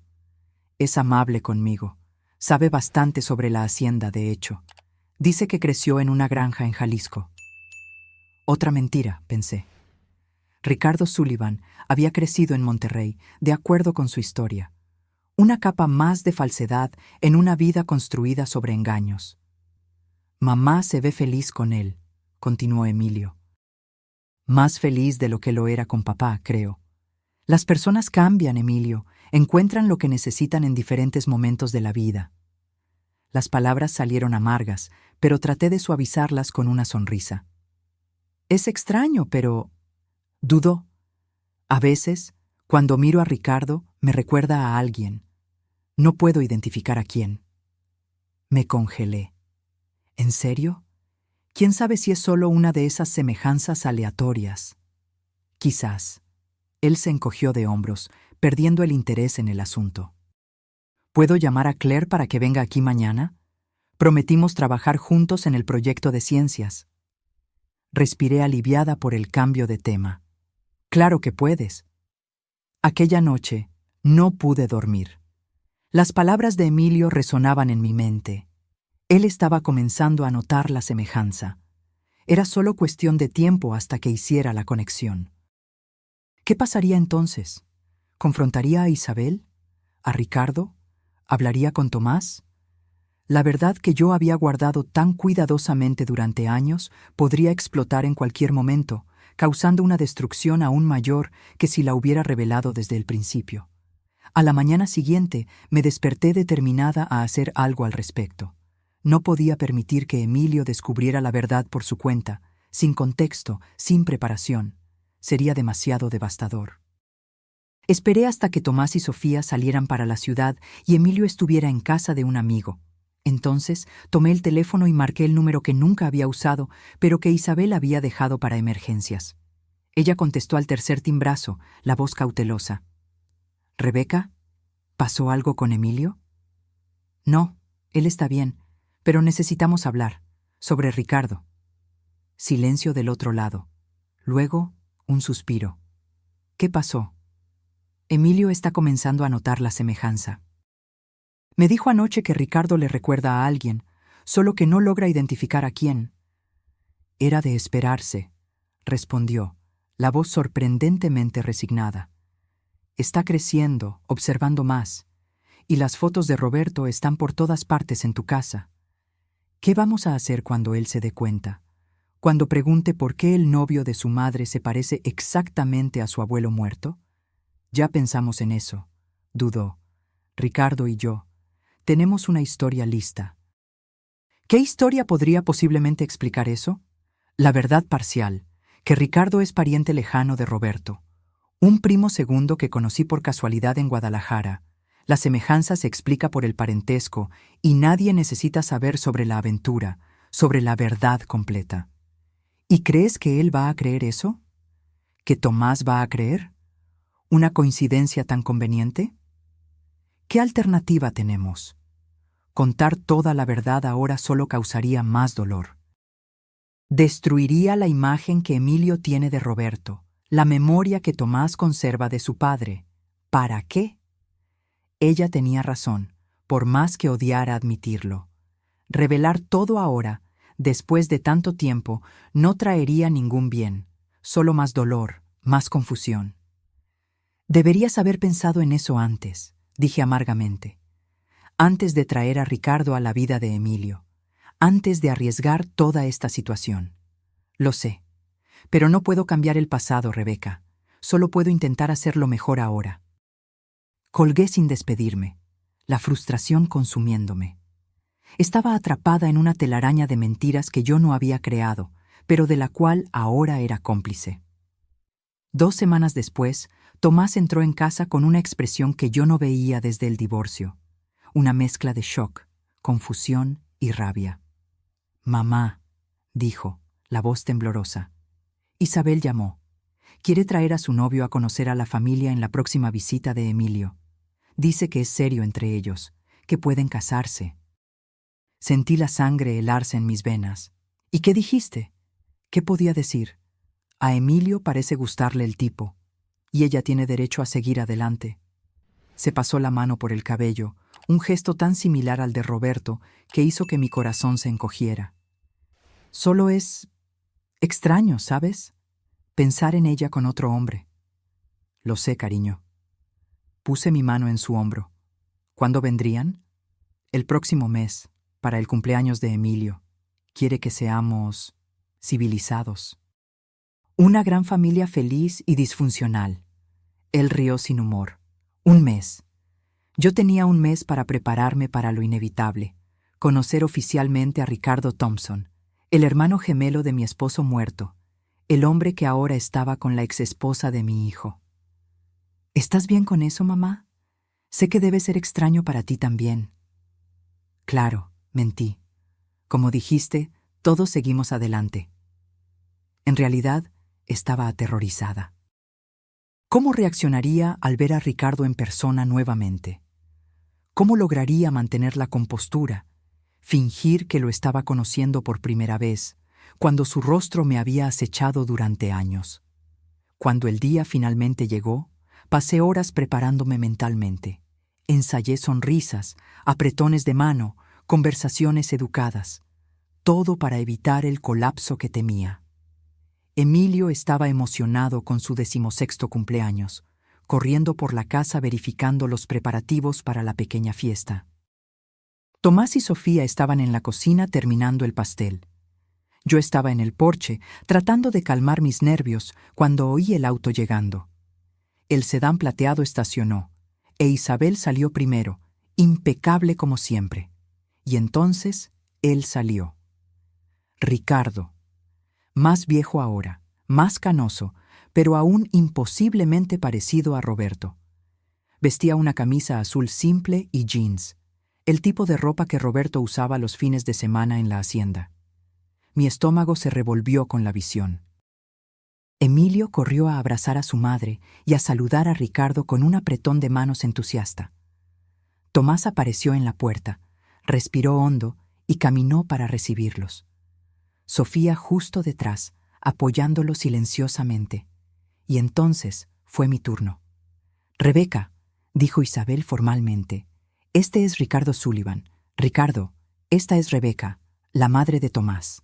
Es amable conmigo. Sabe bastante sobre la hacienda, de hecho. Dice que creció en una granja en Jalisco. Otra mentira, pensé. Ricardo Sullivan había crecido en Monterrey, de acuerdo con su historia. Una capa más de falsedad en una vida construida sobre engaños. Mamá se ve feliz con él, continuó Emilio. Más feliz de lo que lo era con papá, creo. Las personas cambian, Emilio, encuentran lo que necesitan en diferentes momentos de la vida. Las palabras salieron amargas, pero traté de suavizarlas con una sonrisa. Es extraño, pero... dudó. A veces, cuando miro a Ricardo, me recuerda a alguien. No puedo identificar a quién. Me congelé. ¿En serio? ¿Quién sabe si es solo una de esas semejanzas aleatorias? Quizás. Él se encogió de hombros, perdiendo el interés en el asunto. ¿Puedo llamar a Claire para que venga aquí mañana? Prometimos trabajar juntos en el proyecto de ciencias. Respiré aliviada por el cambio de tema. Claro que puedes. Aquella noche no pude dormir. Las palabras de Emilio resonaban en mi mente. Él estaba comenzando a notar la semejanza. Era solo cuestión de tiempo hasta que hiciera la conexión. ¿Qué pasaría entonces? ¿Confrontaría a Isabel? ¿A Ricardo? ¿Hablaría con Tomás? La verdad que yo había guardado tan cuidadosamente durante años podría explotar en cualquier momento, causando una destrucción aún mayor que si la hubiera revelado desde el principio. A la mañana siguiente me desperté determinada a hacer algo al respecto. No podía permitir que Emilio descubriera la verdad por su cuenta, sin contexto, sin preparación. Sería demasiado devastador. Esperé hasta que Tomás y Sofía salieran para la ciudad y Emilio estuviera en casa de un amigo. Entonces tomé el teléfono y marqué el número que nunca había usado, pero que Isabel había dejado para emergencias. Ella contestó al tercer timbrazo, la voz cautelosa. «¿Rebeca? ¿Pasó algo con Emilio?» «No, él está bien, pero necesitamos hablar. Sobre Ricardo». Silencio del otro lado. Luego, un suspiro. «¿Qué pasó?» Emilio está comenzando a notar la semejanza. Me dijo anoche que Ricardo le recuerda a alguien, solo que no logra identificar a quién. Era de esperarse, respondió, la voz sorprendentemente resignada. Está creciendo, observando más, y las fotos de Roberto están por todas partes en tu casa. ¿Qué vamos a hacer cuando él se dé cuenta? Cuando pregunte por qué el novio de su madre se parece exactamente a su abuelo muerto. Ya pensamos en eso, dudó. Ricardo y yo. Tenemos una historia lista. ¿Qué historia podría posiblemente explicar eso? La verdad parcial, que Ricardo es pariente lejano de Roberto, un primo segundo que conocí por casualidad en Guadalajara. La semejanza se explica por el parentesco y nadie necesita saber sobre la aventura, sobre la verdad completa. ¿Y crees que él va a creer eso? ¿Que Tomás va a creer? ¿Una coincidencia tan conveniente? ¿Qué alternativa tenemos? Contar toda la verdad ahora solo causaría más dolor. Destruiría la imagen que Emilio tiene de Roberto, la memoria que Tomás conserva de su padre. ¿Para qué? Ella tenía razón, por más que odiara admitirlo. Revelar todo ahora, después de tanto tiempo, no traería ningún bien, solo más dolor, más confusión. Deberías haber pensado en eso antes, dije amargamente. Antes de traer a Ricardo a la vida de Emilio, antes de arriesgar toda esta situación. Lo sé, pero no puedo cambiar el pasado, Rebeca. Solo puedo intentar hacerlo mejor ahora. Colgué sin despedirme, la frustración consumiéndome. Estaba atrapada en una telaraña de mentiras que yo no había creado, pero de la cual ahora era cómplice. 2 semanas después, Tomás entró en casa con una expresión que yo no veía desde el divorcio. Una mezcla de shock, confusión y rabia. «Mamá», dijo, la voz temblorosa. Isabel llamó. Quiere traer a su novio a conocer a la familia en la próxima visita de Emilio. Dice que es serio entre ellos, que pueden casarse. Sentí la sangre helarse en mis venas. ¿Y qué dijiste? ¿Qué podía decir? A Emilio parece gustarle el tipo, y ella tiene derecho a seguir adelante. Se pasó la mano por el cabello, un gesto tan similar al de Roberto que hizo que mi corazón se encogiera. Solo es extraño, ¿sabes? Pensar en ella con otro hombre. Lo sé, cariño. Puse mi mano en su hombro. ¿Cuándo vendrían? El próximo mes, para el cumpleaños de Emilio. Quiere que seamos civilizados. Una gran familia feliz y disfuncional. Él rió sin humor. 1 mes. Yo tenía 1 mes para prepararme para lo inevitable. Conocer oficialmente a Ricardo Thompson, el hermano gemelo de mi esposo muerto, el hombre que ahora estaba con la exesposa de mi hijo. ¿Estás bien con eso, mamá? Sé que debe ser extraño para ti también. Claro, mentí. Como dijiste, todos seguimos adelante. En realidad, estaba aterrorizada. ¿Cómo reaccionaría al ver a Ricardo en persona nuevamente? ¿Cómo lograría mantener la compostura, fingir que lo estaba conociendo por primera vez, cuando su rostro me había acechado durante años? Cuando el día finalmente llegó, pasé horas preparándome mentalmente. Ensayé sonrisas, apretones de mano, conversaciones educadas, todo para evitar el colapso que temía. Emilio estaba emocionado con su 16º cumpleaños, corriendo por la casa verificando los preparativos para la pequeña fiesta. Tomás y Sofía estaban en la cocina terminando el pastel. Yo estaba en el porche, tratando de calmar mis nervios, cuando oí el auto llegando. El sedán plateado estacionó, e Isabel salió primero, impecable como siempre. Y entonces, él salió. Ricardo. Más viejo ahora, más canoso, pero aún imposiblemente parecido a Roberto. Vestía una camisa azul simple y jeans, el tipo de ropa que Roberto usaba los fines de semana en la hacienda. Mi estómago se revolvió con la visión. Emilio corrió a abrazar a su madre y a saludar a Ricardo con un apretón de manos entusiasta. Tomás apareció en la puerta, respiró hondo y caminó para recibirlos. Sofía justo detrás, apoyándolo silenciosamente. Y entonces fue mi turno. «Rebeca», dijo Isabel formalmente, «este es Ricardo Sullivan. Ricardo, esta es Rebeca, la madre de Tomás».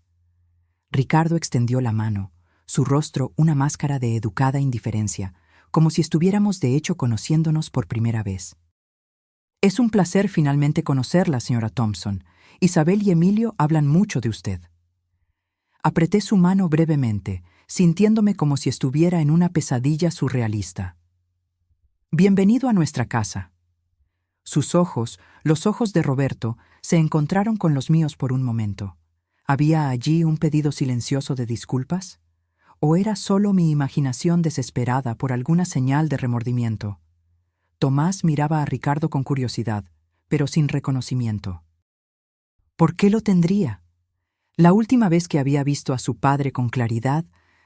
Ricardo extendió la mano, su rostro una máscara de educada indiferencia, como si estuviéramos de hecho conociéndonos por primera vez. «Es un placer finalmente conocerla, señora Thompson. Isabel y Emilio hablan mucho de usted». Apreté su mano brevemente, sintiéndome como si estuviera en una pesadilla surrealista. «Bienvenido a nuestra casa». Sus ojos, los ojos de Roberto, se encontraron con los míos por un momento. ¿Había allí un pedido silencioso de disculpas? ¿O era solo mi imaginación desesperada por alguna señal de remordimiento? Tomás miraba a Ricardo con curiosidad, pero sin reconocimiento. ¿Por qué lo tendría? La última vez que había visto a su padre con claridad,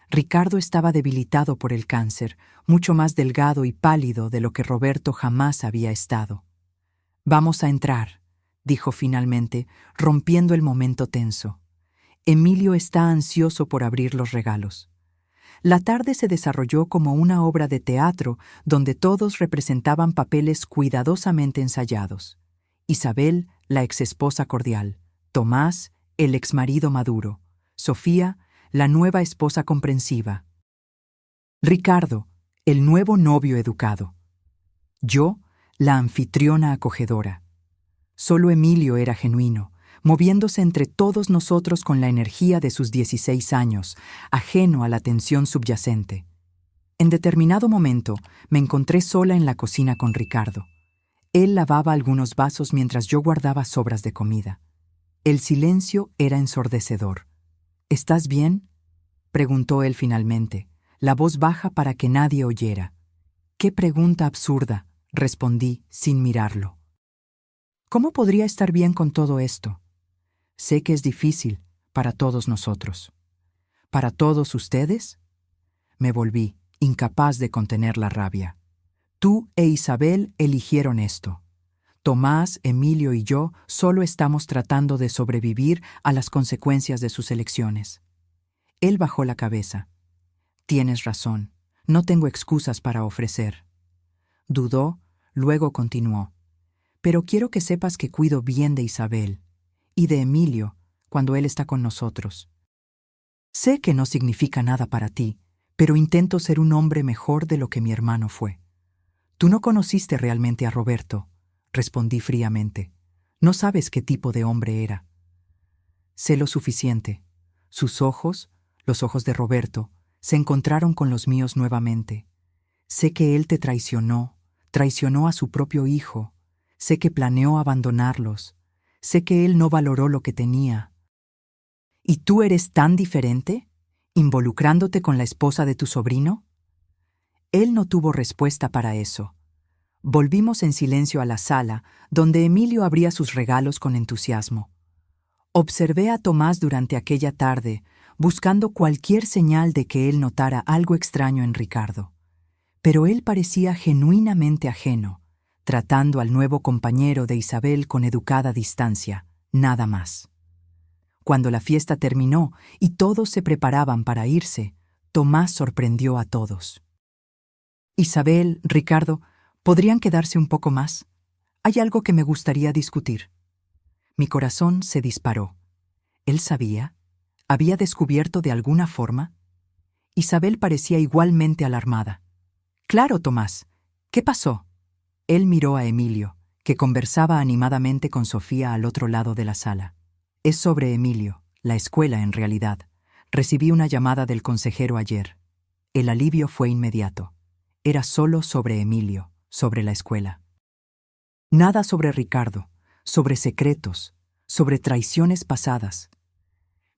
Ricardo estaba debilitado por el cáncer, mucho más delgado y pálido de lo que Roberto jamás había estado. «Vamos a entrar», dijo finalmente, rompiendo el momento tenso. «Emilio está ansioso por abrir los regalos». La tarde se desarrolló como una obra de teatro donde todos representaban papeles cuidadosamente ensayados. Isabel, la exesposa cordial; Tomás, el exmarido maduro; Sofía, la nueva esposa comprensiva; Ricardo, el nuevo novio educado; yo, la anfitriona acogedora. Solo Emilio era genuino, moviéndose entre todos nosotros con la energía de sus 16 años, ajeno a la tensión subyacente. En determinado momento me encontré sola en la cocina con Ricardo. Él lavaba algunos vasos mientras yo guardaba sobras de comida. El silencio era ensordecedor. «¿Estás bien?», preguntó él finalmente, la voz baja para que nadie oyera. «Qué pregunta absurda», respondí sin mirarlo. «¿Cómo podría estar bien con todo esto? Sé que es difícil para todos nosotros». «¿Para todos ustedes?». Me volví, incapaz de contener la rabia. «Tú e Isabel eligieron esto. Tomás, Emilio y yo solo estamos tratando de sobrevivir a las consecuencias de sus elecciones». Él bajó la cabeza. «Tienes razón, no tengo excusas para ofrecer». Dudó, luego continuó. «Pero quiero que sepas que cuido bien de Isabel y de Emilio cuando él está con nosotros. Sé que no significa nada para ti, pero intento ser un hombre mejor de lo que mi hermano fue». «Tú no conociste realmente a Roberto», respondí fríamente. «No sabes qué tipo de hombre era». «Sé lo suficiente». Sus ojos, los ojos de Roberto, se encontraron con los míos nuevamente. «Sé que él te traicionó a su propio hijo. Sé que planeó abandonarlos. Sé que él no valoró lo que tenía». «¿Y tú eres tan diferente, involucrándote con la esposa de tu sobrino?». Él no tuvo respuesta para eso. Volvimos en silencio a la sala, donde Emilio abría sus regalos con entusiasmo. Observé a Tomás durante aquella tarde, buscando cualquier señal de que él notara algo extraño en Ricardo. Pero él parecía genuinamente ajeno, tratando al nuevo compañero de Isabel con educada distancia, nada más. Cuando la fiesta terminó y todos se preparaban para irse, Tomás sorprendió a todos. «Isabel, Ricardo, ¿podrían quedarse un poco más? Hay algo que me gustaría discutir». Mi corazón se disparó. ¿Él sabía? ¿Había descubierto de alguna forma? Isabel parecía igualmente alarmada. «Claro, Tomás. ¿Qué pasó?». Él miró a Emilio, que conversaba animadamente con Sofía al otro lado de la sala. Es sobre Emilio, la escuela en realidad. Recibí una llamada del consejero ayer. El alivio fue inmediato. Era solo sobre Emilio, sobre la escuela. Nada sobre Ricardo, sobre secretos, sobre traiciones pasadas.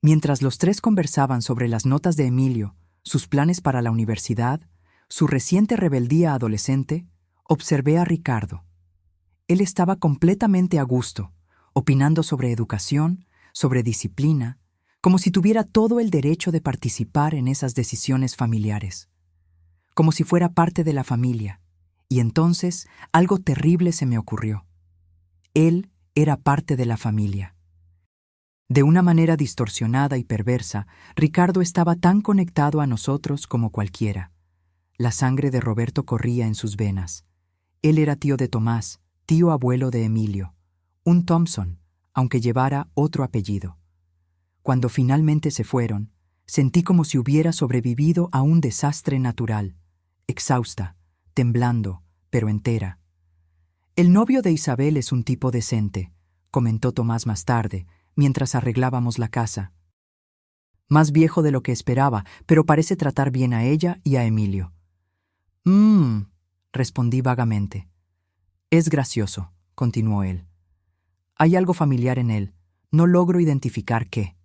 Mientras los tres conversaban sobre las notas de Emilio, sus planes para la universidad, su reciente rebeldía adolescente, observé a Ricardo. Él estaba completamente a gusto, opinando sobre educación, sobre disciplina, como si tuviera todo el derecho de participar en esas decisiones familiares, como si fuera parte de la familia. Y entonces algo terrible se me ocurrió. Él era parte de la familia. De una manera distorsionada y perversa, Ricardo estaba tan conectado a nosotros como cualquiera. La sangre de Roberto corría en sus venas. Él era tío de Tomás, tío abuelo de Emilio, un Thompson, aunque llevara otro apellido. Cuando finalmente se fueron, sentí como si hubiera sobrevivido a un desastre natural, exhausta, temblando, pero entera. El novio de Isabel es un tipo decente, comentó Tomás más tarde, mientras arreglábamos la casa. Más viejo de lo que esperaba, pero parece tratar bien a ella y a Emilio. Respondí vagamente. Es gracioso, continuó él. Hay algo familiar en él, no logro identificar qué.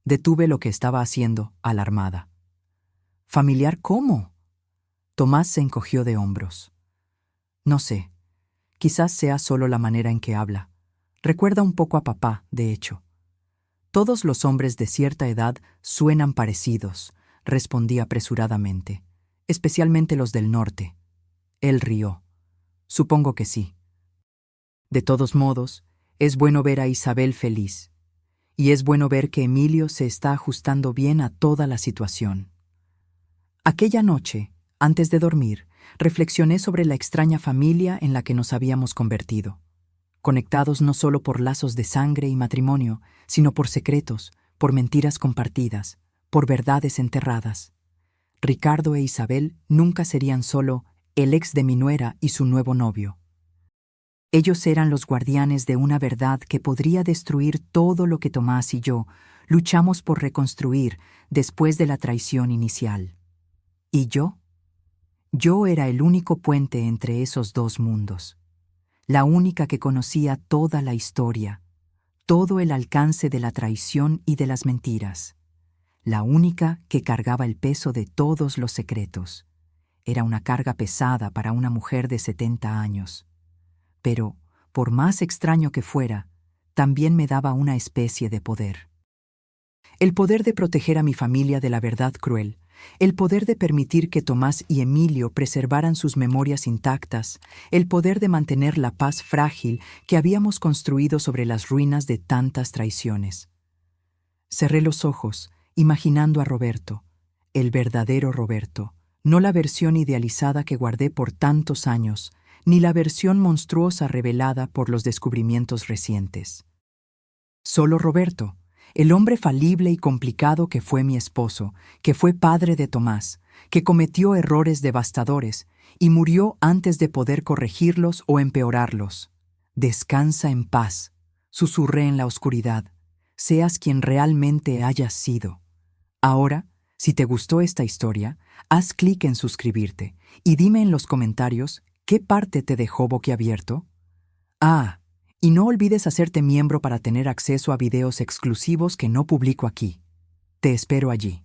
Detuve lo que estaba haciendo, alarmada. ¿Familiar cómo? Tomás se encogió de hombros. No sé, quizás sea solo la manera en que habla. Recuerda un poco a papá, de hecho. Todos los hombres de cierta edad suenan parecidos, respondí apresuradamente, especialmente los del norte. Él rió. Supongo que sí. De todos modos, es bueno ver a Isabel feliz. Y es bueno ver que Emilio se está ajustando bien a toda la situación. Aquella noche, antes de dormir, reflexioné sobre la extraña familia en la que nos habíamos convertido, conectados no solo por lazos de sangre y matrimonio, sino por secretos, por mentiras compartidas, por verdades enterradas. Ricardo e Isabel nunca serían solo el ex de mi nuera y su nuevo novio. Ellos eran los guardianes de una verdad que podría destruir todo lo que Tomás y yo luchamos por reconstruir después de la traición inicial. ¿Y yo? Yo era el único puente entre esos dos mundos, la única que conocía toda la historia, todo el alcance de la traición y de las mentiras, la única que cargaba el peso de todos los secretos. Era una carga pesada para una mujer de 70 años. Pero, por más extraño que fuera, también me daba una especie de poder. El poder de proteger a mi familia de la verdad cruel, el poder de permitir que Tomás y Emilio preservaran sus memorias intactas, el poder de mantener la paz frágil que habíamos construido sobre las ruinas de tantas traiciones. Cerré los ojos, imaginando a Roberto, el verdadero Roberto, no la versión idealizada que guardé por tantos años, ni la versión monstruosa revelada por los descubrimientos recientes. Solo Roberto, el hombre falible y complicado que fue mi esposo, que fue padre de Tomás, que cometió errores devastadores y murió antes de poder corregirlos o empeorarlos. Descansa en paz, susurré en la oscuridad, seas quien realmente hayas sido. Ahora, si te gustó esta historia, haz clic en suscribirte y dime en los comentarios ¿qué parte te dejó boquiabierto? Y no olvides hacerte miembro para tener acceso a videos exclusivos que no publico aquí. Te espero allí.